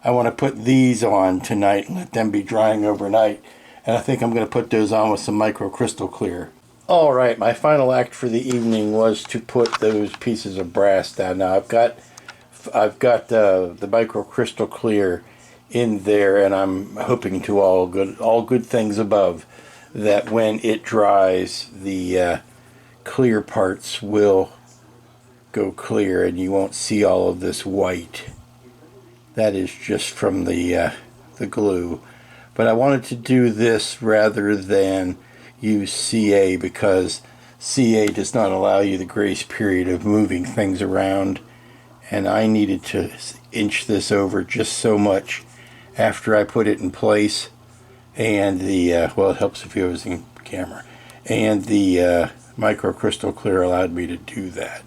I want to put these on tonight and let them be drying overnight. And I think I'm going to put those on with some micro crystal clear. All right, my final act for the evening was to put those pieces of brass down. Now I've got the micro crystal clear in there, and I'm hoping to all good things above, that when it dries, the clear parts will go clear and you won't see all of this white. That is just from the glue. But I wanted to do this rather than use CA, because CA does not allow you the grace period of moving things around, and I needed to inch this over just so much after I put it in place. And the well, it helps if you was in camera, and the micro crystal clear allowed me to do that.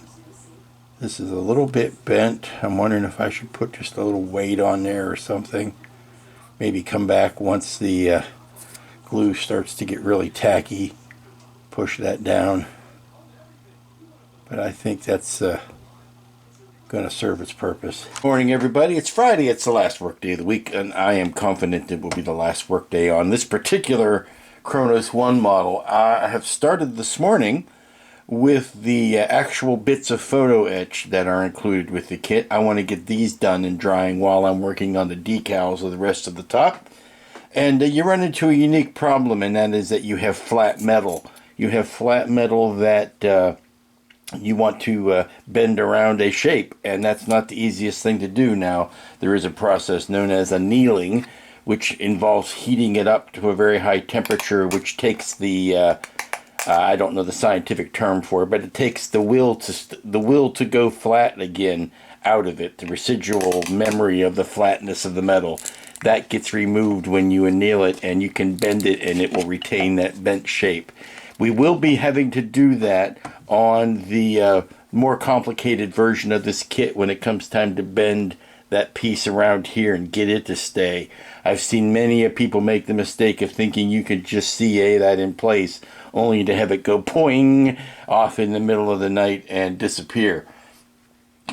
This is a little bit bent. I'm wondering if I should put just a little weight on there or something. Maybe come back once the glue starts to get really tacky, push that down. But I think that's going to serve its purpose. Morning, everybody. It's Friday. It's the last work day of the week, and I am confident it will be the last work day on this particular Kronos 1 model. I have started this morning with the actual bits of photo etch that are included with the kit. I want to get these done and drying while I'm working on the decals of the rest of the top. And you run into a unique problem, and that is that you have flat metal. You have flat metal that you want to bend around a shape, and that's not the easiest thing to do. Now, there is a process known as annealing, which involves heating it up to a very high temperature, which takes the I don't know the scientific term for it, but it takes the will to go flat again out of it. The residual memory of the flatness of the metal, that gets removed when you anneal it, and you can bend it and it will retain that bent shape. We will be having to do that on the more complicated version of this kit when it comes time to bend that piece around here and get it to stay. I've seen many people make the mistake of thinking you could just CA that in place, only to have it go poing off in the middle of the night and disappear.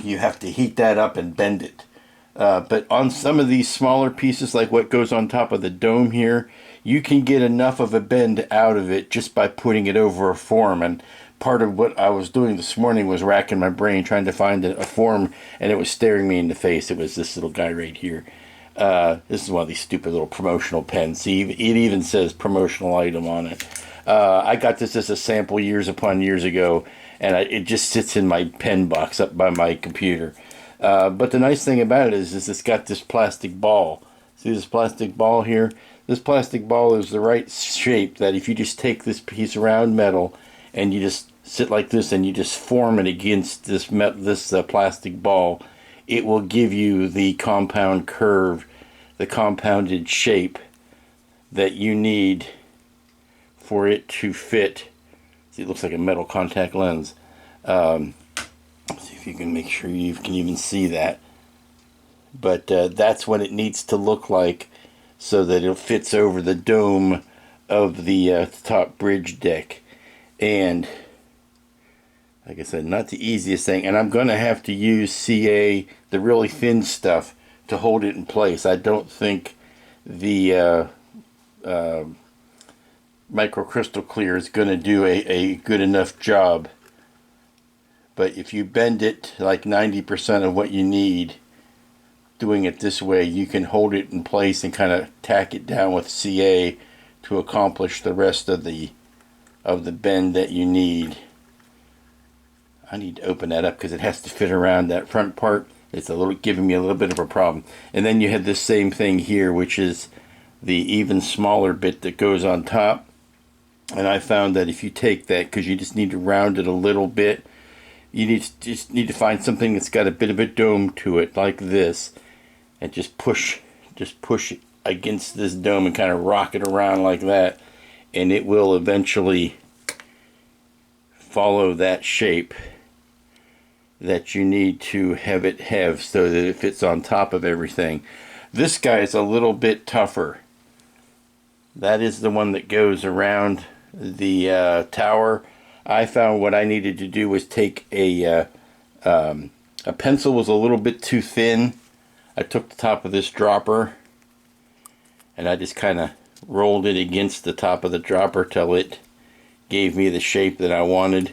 You have to heat that up and bend it. But on some of these smaller pieces, like what goes on top of the dome here, you can get enough of a bend out of it just by putting it over a form. And part of what I was doing this morning was racking my brain trying to find a form, and it was staring me in the face. It was this little guy right here. This is one of these stupid little promotional pens. See, it even says promotional item on it. I got this as a sample years upon years ago, and it just sits in my pen box up by my computer. But the nice thing about it is it's got this plastic ball. See this plastic ball here? This plastic ball is the right shape that if you just take this piece of round metal and you just sit like this and you just form it against this plastic ball, it will give you the compound curve, the compounded shape that you need for it to fit. See, it looks like a metal contact lens. See if you can make sure you can even see that. But that's what it needs to look like so that it fits over the dome of the top bridge deck. And like I said, not the easiest thing. And I'm going to have to use CA, the really thin stuff, to hold it in place. I don't think the microcrystal clear is going to do a good enough job. But if you bend it like 90% of what you need, doing it this way, you can hold it in place and kind of tack it down with CA to accomplish the rest of the bend that you need. I need to open that up because it has to fit around that front part. It's giving me a little bit of a problem. And then you have this same thing here, which is the even smaller bit that goes on top. And I found that if you take that, because you just need to round it a little bit, you just need to find something that's got a bit of a dome to it, like this, and just push it against this dome and kind of rock it around like that, and it will eventually follow that shape that you need to have it have so that it fits on top of everything. This guy is a little bit tougher. That is the one that goes around the tower. I found what I needed to do was take a pencil was a little bit too thin. I took the top of this dropper and I just kind of rolled it against the top of the dropper till it gave me the shape that I wanted.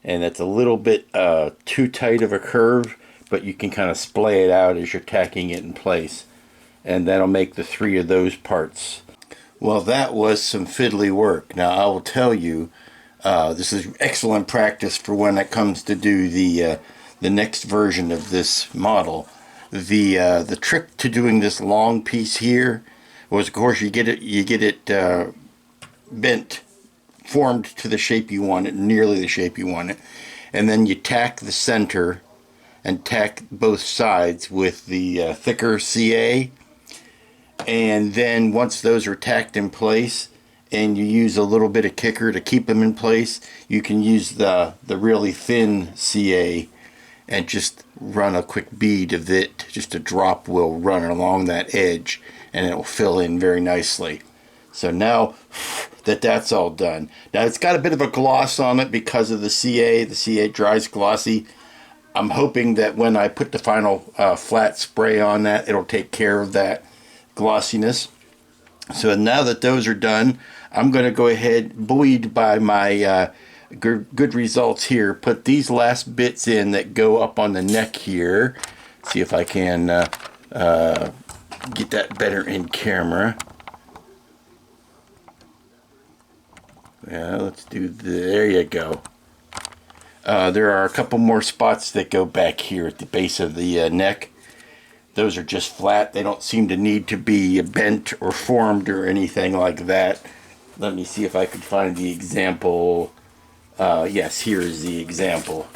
And that's a little bit too tight of a curve, but you can kind of splay it out as you're tacking it in place, and that'll make the three of those parts. Well, that was some fiddly work. Now I will tell you, this is excellent practice for when it comes to do the next version of this model. The trick to doing this long piece here was, of course, you get it bent, formed to the shape you want it, nearly the shape you want it, and then you tack the center and tack both sides with the thicker CA. And then once those are tacked in place and you use a little bit of kicker to keep them in place, you can use the really thin CA and just run a quick bead of it. Just a drop will run along that edge and it will fill in very nicely. So now that's all done. Now it's got a bit of a gloss on it because of the CA dries glossy. I'm hoping that when I put the final flat spray on that, it'll take care of that glossiness. So now that those are done, I'm going to go ahead, buoyed by my good results here, put these last bits in that go up on the neck here. See if I can get that better in camera. Yeah, let's do there you go. There are a couple more spots that go back here at the base of the neck. Those are just flat. They don't seem to need to be bent or formed or anything like that. Let me see if I can find the example. Yes, here is the example.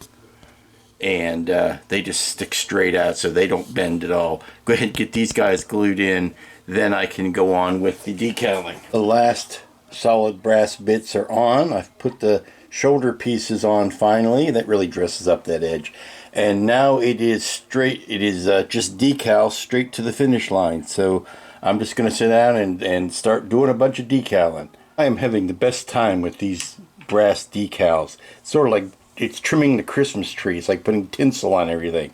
And they just stick straight out, so they don't bend at all. Go ahead and get these guys glued in, then I can go on with the decaling. The last solid brass bits are on. I've put the shoulder pieces on finally. That really dresses up that edge. And now it is straight, it is just decal straight to the finish line. So I'm just going to sit down and start doing a bunch of decaling. I am having the best time with these brass decals. It's sort of like it's trimming the Christmas tree. It's like putting tinsel on everything.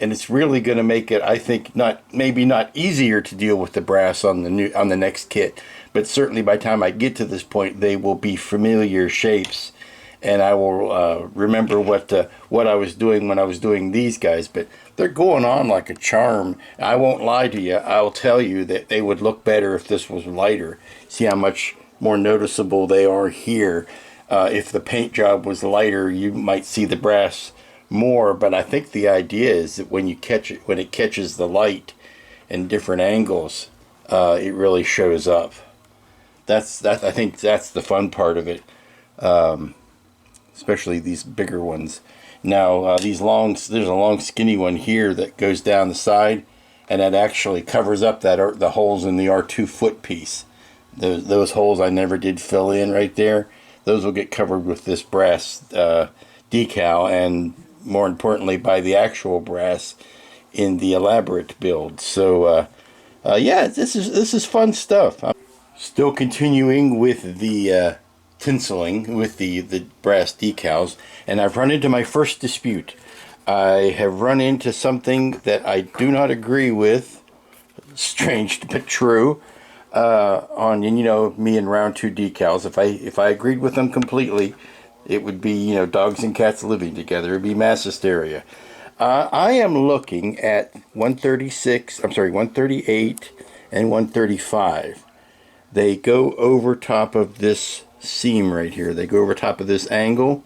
And it's really going to make it, I think, maybe not easier to deal with the brass on the next kit, but certainly by the time I get to this point, they will be familiar shapes, and I will remember what I was doing when I was doing these guys. But they're going on like a charm. I won't lie to you. I'll tell you that they would look better if this was lighter. See how much more noticeable they are here. If the paint job was lighter, you might see the brass more, but I think the idea is that when it catches the light in different angles, it really shows up. I think that's the fun part of it, especially these bigger ones. Now there's a long skinny one here that goes down the side, and that actually covers up the holes in the R2 foot piece. Those holes I never did fill in right there. Those will get covered with this brass decal, and more importantly by the actual brass in the elaborate build. So yeah, this is fun stuff. I'm still continuing with the tinseling with the brass decals, and I've run into my first dispute. I have run into something that I do not agree with, strange but true, on, you know, me and round 2 decals. If I agreed with them completely, it would be, you know, dogs and cats living together. It would be mass hysteria. I am looking at 138 and 135. They go over top of this seam right here. They go over top of this angle,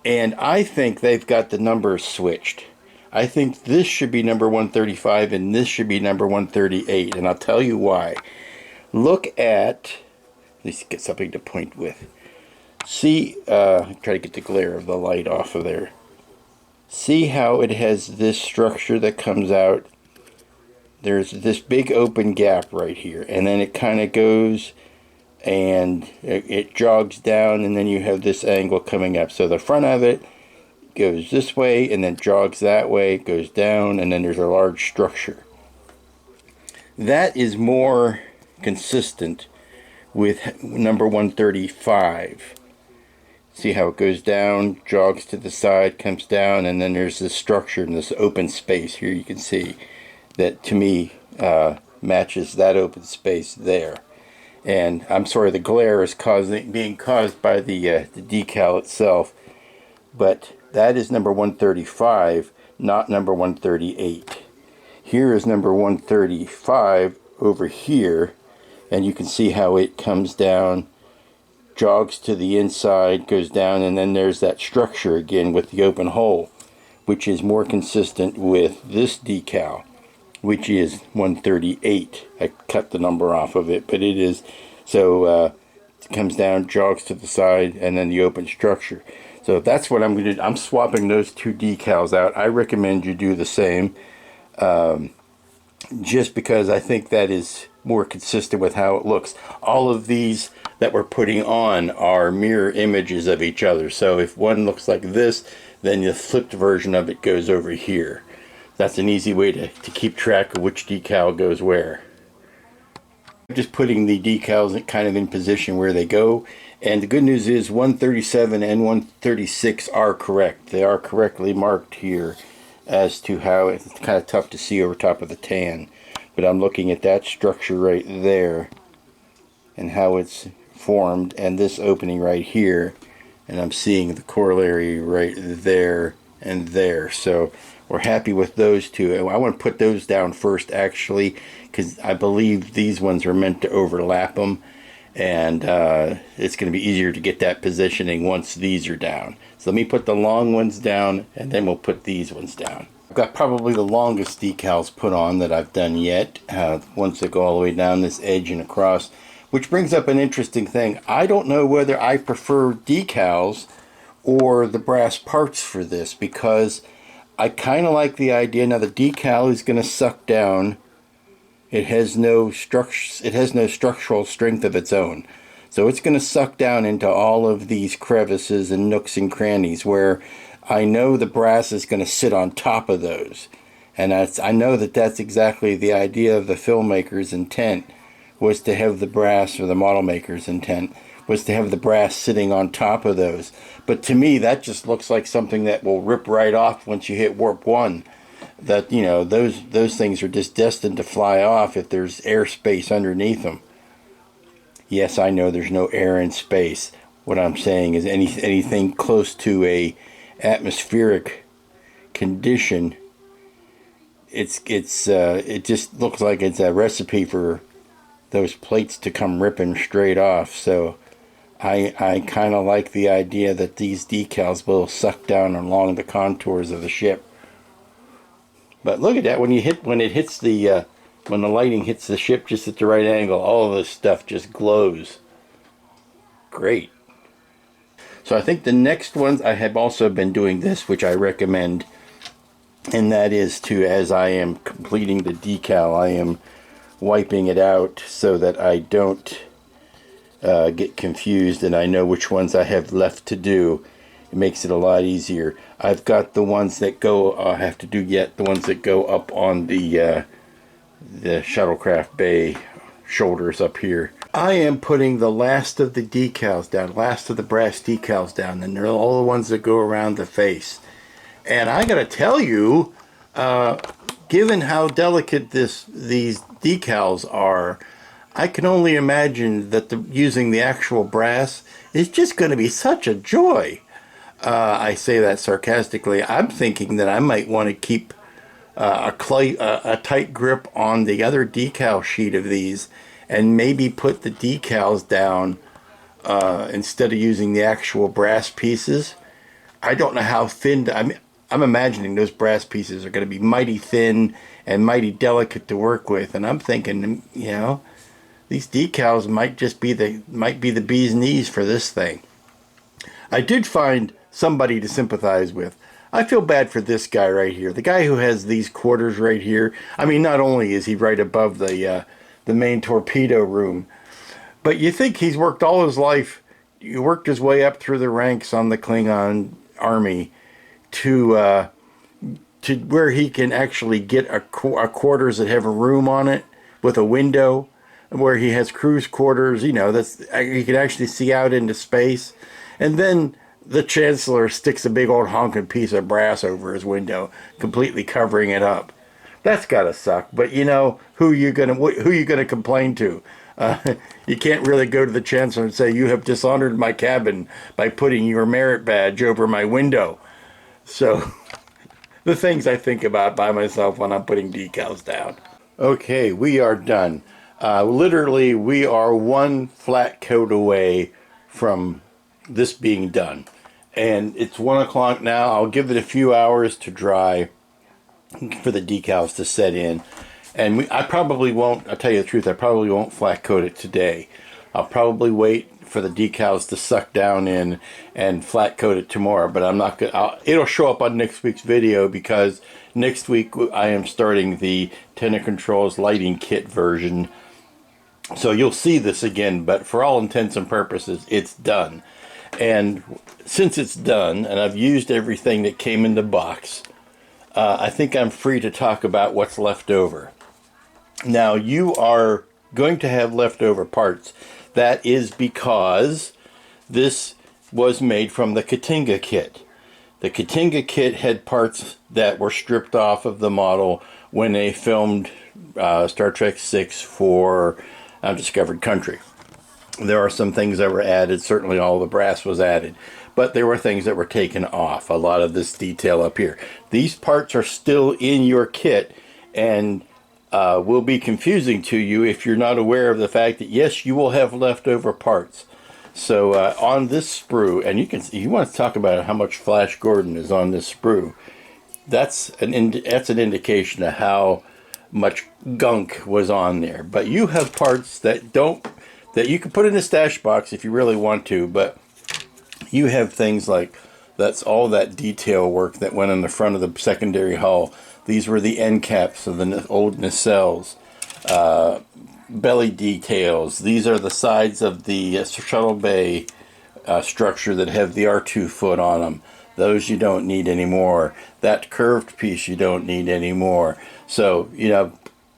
and I think they've got the numbers switched. I think this should be number 135 and this should be number 138, and I'll tell you why. Look at, at least get something to point with. See, try to get the glare of the light off of there. See how it has this structure that comes out? There's this big open gap right here, and then it kind of goes and it jogs down, and then you have this angle coming up. So the front of it goes this way and then jogs that way, goes down, and then there's a large structure. That is more consistent with number 135. See how it goes down, jogs to the side, comes down, and then there's this structure in this open space here. You can see that, to me, matches that open space there. And I'm sorry, the glare is being caused by the decal itself, but that is number 135, not number 138. Here is number 135 over here, and you can see how it comes down, jogs to the inside, goes down, and then there's that structure again with the open hole, which is more consistent with this decal, which is 138. I cut the number off of it, but it is, so it comes down, jogs to the side, and then the open structure. So that's what I'm going to do. I'm swapping those 2 decals out. I recommend you do the same, just because I think that is more consistent with how it looks. All of these that we're putting on are mirror images of each other. So if one looks like this, then the flipped version of it goes over here. That's an easy way to keep track of which decal goes where. I'm just putting the decals kind of in position where they go. And the good news is 137 and 136 are correct. They are correctly marked here as to how it's kind of tough to see over top of the tan. But I'm looking at that structure right there and how it's formed, and this opening right here, and I'm seeing the corollary right there and there. So we're happy with those 2. I want to put those down first, actually, because I believe these ones are meant to overlap them, and it's going to be easier to get that positioning once these are down. So let me put the long ones down, and then we'll put these ones down. I've got probably the longest decals put on that I've done yet, ones that go all the way down this edge and across, which brings up an interesting thing. I don't know whether I prefer decals or the brass parts for this, because I kind of like the idea. Now the decal is going to suck down. It has no structural strength of its own. So it's going to suck down into all of these crevices and nooks and crannies where I know the brass is going to sit on top of those. And I know that that's exactly the idea of the filmmaker's intent, was to have the brass, or the model maker's intent, was to have the brass sitting on top of those. But to me, that just looks like something that will rip right off once you hit warp 1. That, you know, those things are just destined to fly off if there's airspace underneath them. Yes, I know there's no air in space. What I'm saying is anything close to a atmospheric condition, it just looks like it's a recipe for those plates to come ripping straight off. So I kind of like the idea that these decals will suck down along the contours of the ship. But look at that, when the lighting hits the ship just at the right angle, all of this stuff just glows. Great. So I think the next ones, I have also been doing this, which I recommend, and that is to, as I am completing the decal, I am wiping it out so that I don't get confused and I know which ones I have left to do. It makes it a lot easier. I've got the ones that go, I have to do yet, the ones that go up on the shuttlecraft bay shoulders up here. I am putting the last of the decals down, last of the brass decals down, and they're all the ones that go around the face. And I gotta tell you, given how delicate these decals are, I can only imagine that using the actual brass is just going to be such a joy. I say that sarcastically. I'm thinking that I might want to keep a tight grip on the other decal sheet of these, and maybe put the decals down instead of using the actual brass pieces. I don't know how thin. I'm imagining those brass pieces are going to be mighty thin and mighty delicate to work with, and I'm thinking, you know, these decals might be the bee's knees for this thing. I did find somebody to sympathize with. I feel bad for this guy right here, the guy who has these quarters right here. I mean, not only is he right above the main torpedo room, but you think he's worked all his life. He worked his way up through the ranks on the Klingon army to where he can actually get a quarters that have a room on it with a window, where he has cruise quarters. You know, he can actually see out into space. And then the Chancellor sticks a big old honking piece of brass over his window, completely covering it up. That's gotta suck. But you know, who you gonna complain to? You can't really go to the Chancellor and say, you have dishonored my cabin by putting your merit badge over my window. So the things I think about by myself when I'm putting decals down. Okay, we are done. Literally, we are one flat coat away from this being done. And it's 1 o'clock now. I'll give it a few hours to dry for the decals to set in. And I probably won't, I'll tell you the truth, I probably won't flat coat it today. I'll probably wait for the decals to suck down in and flat coat it tomorrow. But I'm not gonna, it'll show up on next week's video, because next week I am starting the Tenor Controls lighting kit version. So you'll see this again, but for all intents and purposes, it's done. And since it's done, and I've used everything that came in the box, I think I'm free to talk about what's left over. Now, you are going to have leftover parts. That is because this was made from the Katinga kit. The Katinga kit had parts that were stripped off of the model when they filmed Star Trek VI for Undiscovered Country. There are some things that were added. Certainly all the brass was added. But there were things that were taken off. A lot of this detail up here. These parts are still in your kit, and will be confusing to you if you're not aware of the fact that yes, you will have leftover parts. So on this sprue, and you want to talk about how much Flash Gordon is on this sprue. That's an indication of how much gunk was on there. But you have parts that you can put in a stash box if you really want to. But you have things like that's all that detail work that went on the front of the secondary hull. These were the end caps of the old nacelles. Belly details. These are the sides of the shuttle bay structure that have the R2 foot on them. Those you don't need anymore. That curved piece you don't need anymore. So,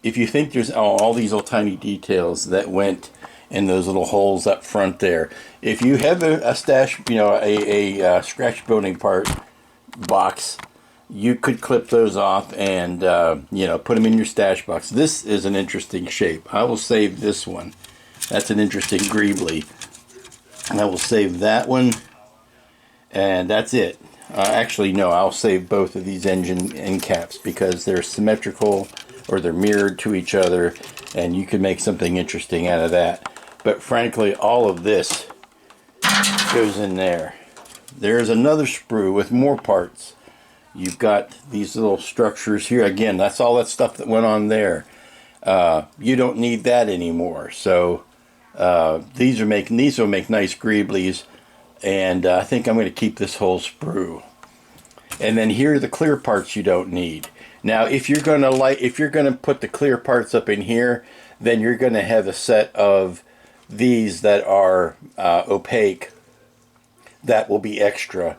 if you think there's all these little tiny details that went in those little holes up front there, if you have a stash, a scratch building part box, you could clip those off and, put them in your stash box. This is an interesting shape. I will save this one. That's an interesting greebly. And I will save that one. And that's it. Actually, no, I'll save both of these engine end caps because they're symmetrical or they're mirrored to each other. And you can make something interesting out of that. But frankly, all of this goes in there. There's another sprue with more parts. You've got these little structures here. Again, that's all that stuff that went on there. You don't need that anymore. So these will make nice greeblies, and I think I'm going to keep this whole sprue. And then here are the clear parts you don't need. Now, if you're going to put the clear parts up in here, then you're going to have a set of these that are opaque. That will be extra.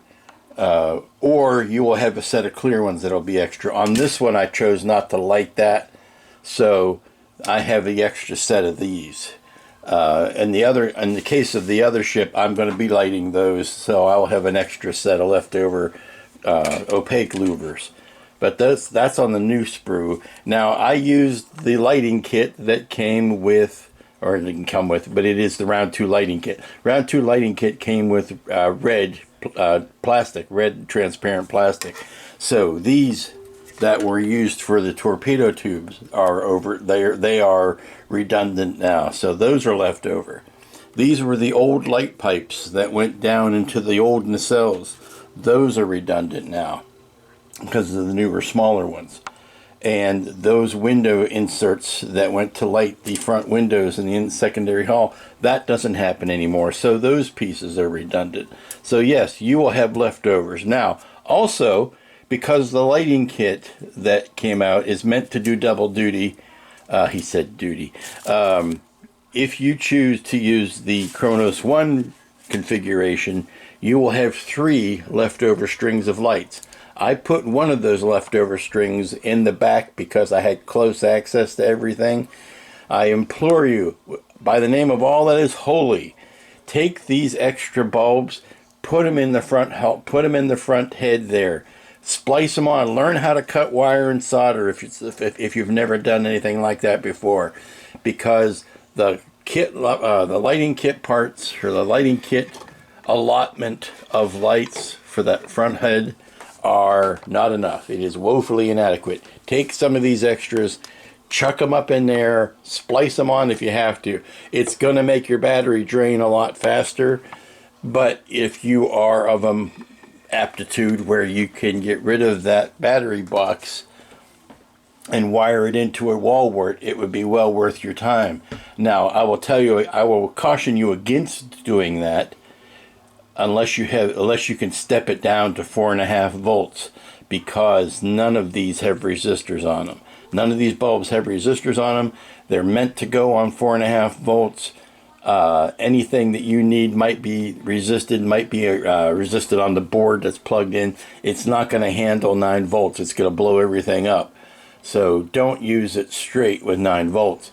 Or you will have a set of clear ones that'll be extra. On this one, I chose not to light that, so I have the extra set of these. In the case of the other ship, I'm going to be lighting those, so I'll have an extra set of leftover opaque louvers. But that's on the new sprue. Now, I used the lighting kit that came with, or it didn't come with, but it is the round 2 lighting kit. Round 2 lighting kit came with red plastic, red transparent plastic. So these that were used for the torpedo tubes are they are redundant now. So those are left over. These were the old light pipes that went down into the old nacelles. Those are redundant now because of the newer, smaller ones. And those window inserts that went to light the front windows in the secondary hull, that doesn't happen anymore. So those pieces are redundant. So yes, you will have leftovers. Now, also, because the lighting kit that came out is meant to do double duty, he said duty, if you choose to use the Kronos 1 configuration, you will have 3 leftover strings of lights. I put one of those leftover strings in the back because I had close access to everything. I implore you, by the name of all that is holy, take these extra bulbs, put them in the front head there, splice them on, learn how to cut wire and solder if you've never done anything like that before, because the lighting kit parts, or the lighting kit allotment of lights for that front head are not enough. It is woefully inadequate. Take some of these extras, chuck them up in there, splice them on if you have to. It's going to make your battery drain a lot faster, but if you are of an aptitude where you can get rid of that battery box and wire it into a wall wart, it would be well worth your time. Now, I will caution you against doing that unless you can step it down to 4.5 volts, because none of these have resistors on them. None of these bulbs have resistors on them. They're meant to go on 4.5 volts. Anything that you need might be resisted on the board that's plugged in. It's not going to handle 9 volts. It's going to blow everything up. So don't use it straight with 9 volts.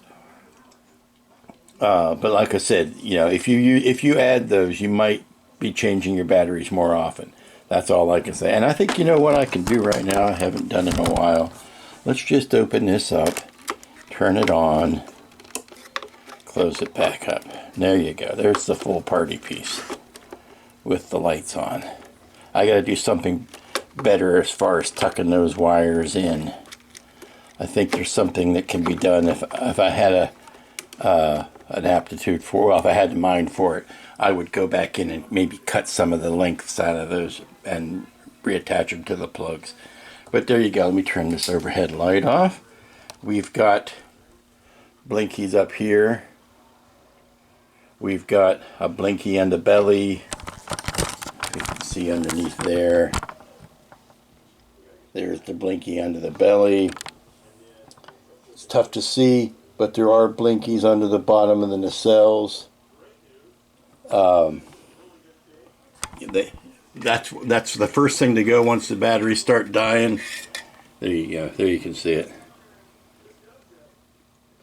But like I said, if you add those, you might be changing your batteries more often. That's all I can say. And I think what I can do right now, I haven't done in a while. Let's just open this up, turn it on, close it back up. There you go. There's the full party piece with the lights on. I got to do something better as far as tucking those wires in. I think there's something that can be done if I had an aptitude for, well, if I had the mind for it, I would go back in and maybe cut some of the lengths out of those and reattach them to the plugs. But there you go. Let me turn this overhead light off. We've got blinkies up here. We've got a blinky on the belly. You can see underneath there. There's the blinky under the belly. It's tough to see, but there are blinkies under the bottom of the nacelles. That's the first thing to go once the batteries start dying. There you go. There you can see it.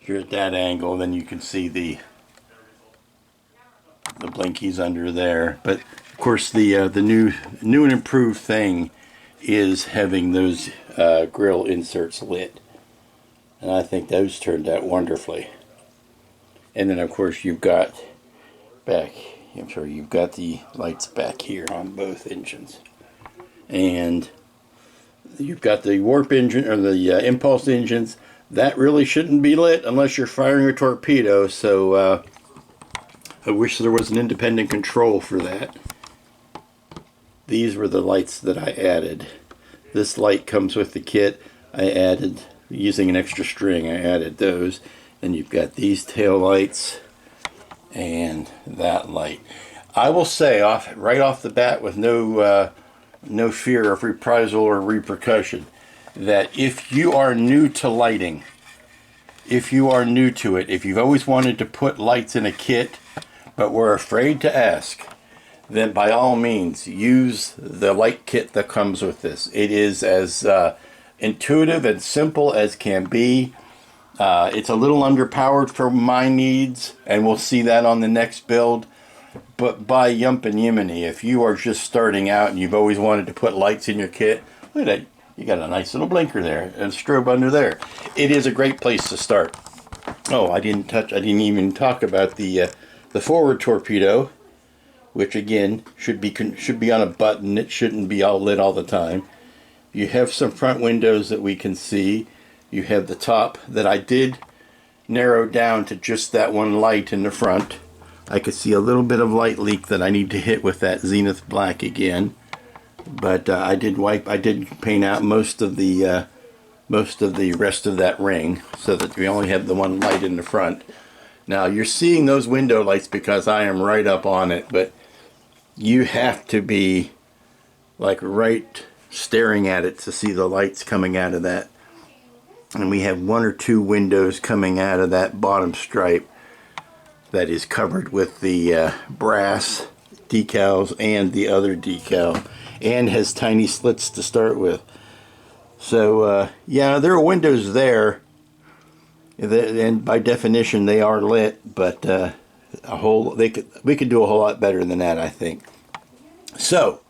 If you're at that angle, then you can see the blinkies under there. But of course, the new and improved thing is having those grill inserts lit, and I think those turned out wonderfully. And then of course you've got you've got the lights back here on both engines, and you've got the warp engine or the impulse engines that really shouldn't be lit unless you're firing a torpedo. So I wish there was an independent control for that. These were the lights that I added. This light comes with the kit. I added, using an extra string, I added those. Then you've got these tail lights and that light. I will say right off the bat, with no fear of reprisal or repercussion, that if you are new to lighting, if you are new to it, if you've always wanted to put lights in a kit but were afraid to ask, then by all means use the light kit that comes with this. It is as intuitive and simple as can be. It's a little underpowered for my needs, and we'll see that on the next build. But by yump and yiminy, if you are just starting out and you've always wanted to put lights in your kit, look at that. You got a nice little blinker there and strobe under there. It is a great place to start. Oh, I didn't even talk about the forward torpedo, which again should be on a button. It shouldn't be all lit all the time. You have some front windows that we can see. You have the top that I did narrow down to just that one light in the front. I could see a little bit of light leak that I need to hit with that zenith black again. But I did paint out most of the rest of that ring so that we only have the one light in the front. Now you're seeing those window lights because I am right up on it, but you have to be like right staring at it to see the lights coming out of that. And we have one or two windows coming out of that bottom stripe that is covered with the brass decals and the other decal, and has tiny slits to start with. So yeah, there are windows there, and by definition they are lit, but we could do a whole lot better than that, I think. So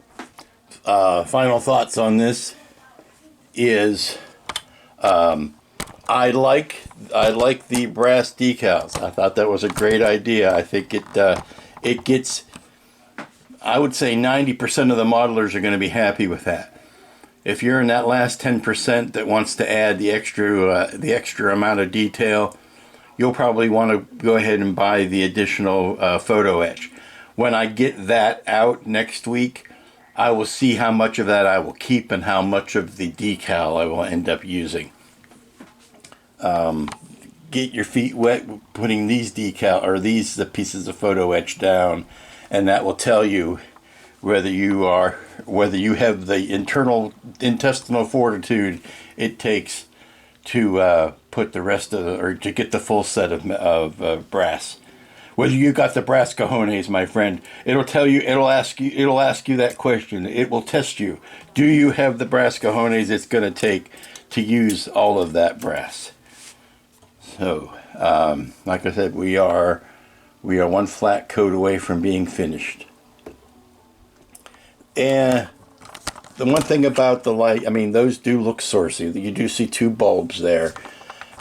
final thoughts on this is I like the brass decals. I thought that was a great idea. I think it gets, I would say 90% of the modelers are going to be happy with that. If you're in that last 10% that wants to add the extra amount of detail, you'll probably want to go ahead and buy the additional photo etch. When I get that out next week, I will see how much of that I will keep and how much of the decal I will end up using. Get your feet wet putting these the pieces of photo etch down, and that will tell you whether you have the intestinal fortitude it takes to put the rest of or to get the full set of brass. Whether you got the brass cojones, my friend, it'll ask you that question. It will test you. Do you have the brass cojones it's going to take to use all of that brass? So, like I said, we are one flat coat away from being finished. And the one thing about the light, I mean, those do look sourcey. You do see two bulbs there.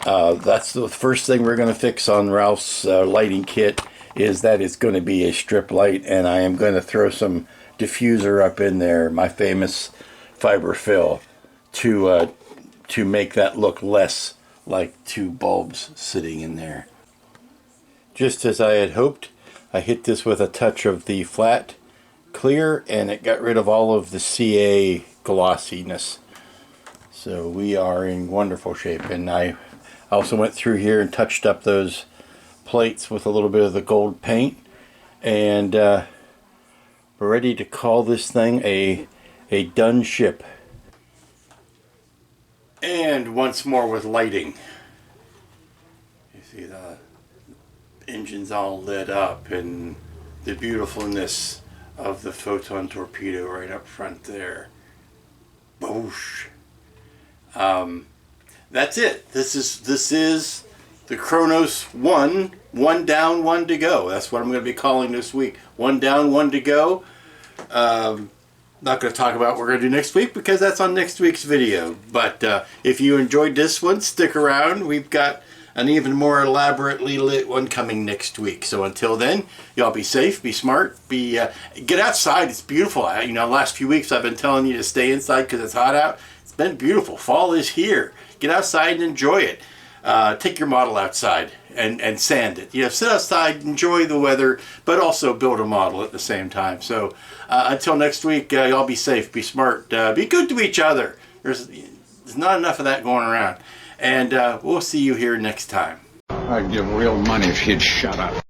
That's the first thing we're going to fix on Ralph's lighting kit, is that it's going to be a strip light, and I am going to throw some diffuser up in there, my famous fiber fill, to to make that look less like two bulbs sitting in there. Just as I had hoped, I hit this with a touch of the flat clear and it got rid of all of the CA glossiness. So we are in wonderful shape. And I also went through here and touched up those plates with a little bit of the gold paint. And we're ready to call this thing a done ship. And once more with lighting. You see the engine's all lit up and the beautifulness of the photon torpedo right up front there. Boosh. That's it. This is the Kronos 1 down, 1 to go. That's what I'm going to be calling this week. 1 down, 1 to go. Not going to talk about what we're going to do next week because that's on next week's video. But if you enjoyed this one, stick around. We've got an even more elaborately lit one coming next week. So until then, y'all be safe, be smart, get outside. It's beautiful. You know, the last few weeks I've been telling you to stay inside because it's hot out. It's been beautiful. Fall is here. Get outside and enjoy it. Take your model outside and sand it. You know, sit outside, enjoy the weather, but also build a model at the same time. So until next week, y'all be safe, be smart, be good to each other. There's not enough of that going around. And we'll see you here next time. I'd give real money if you'd shut up.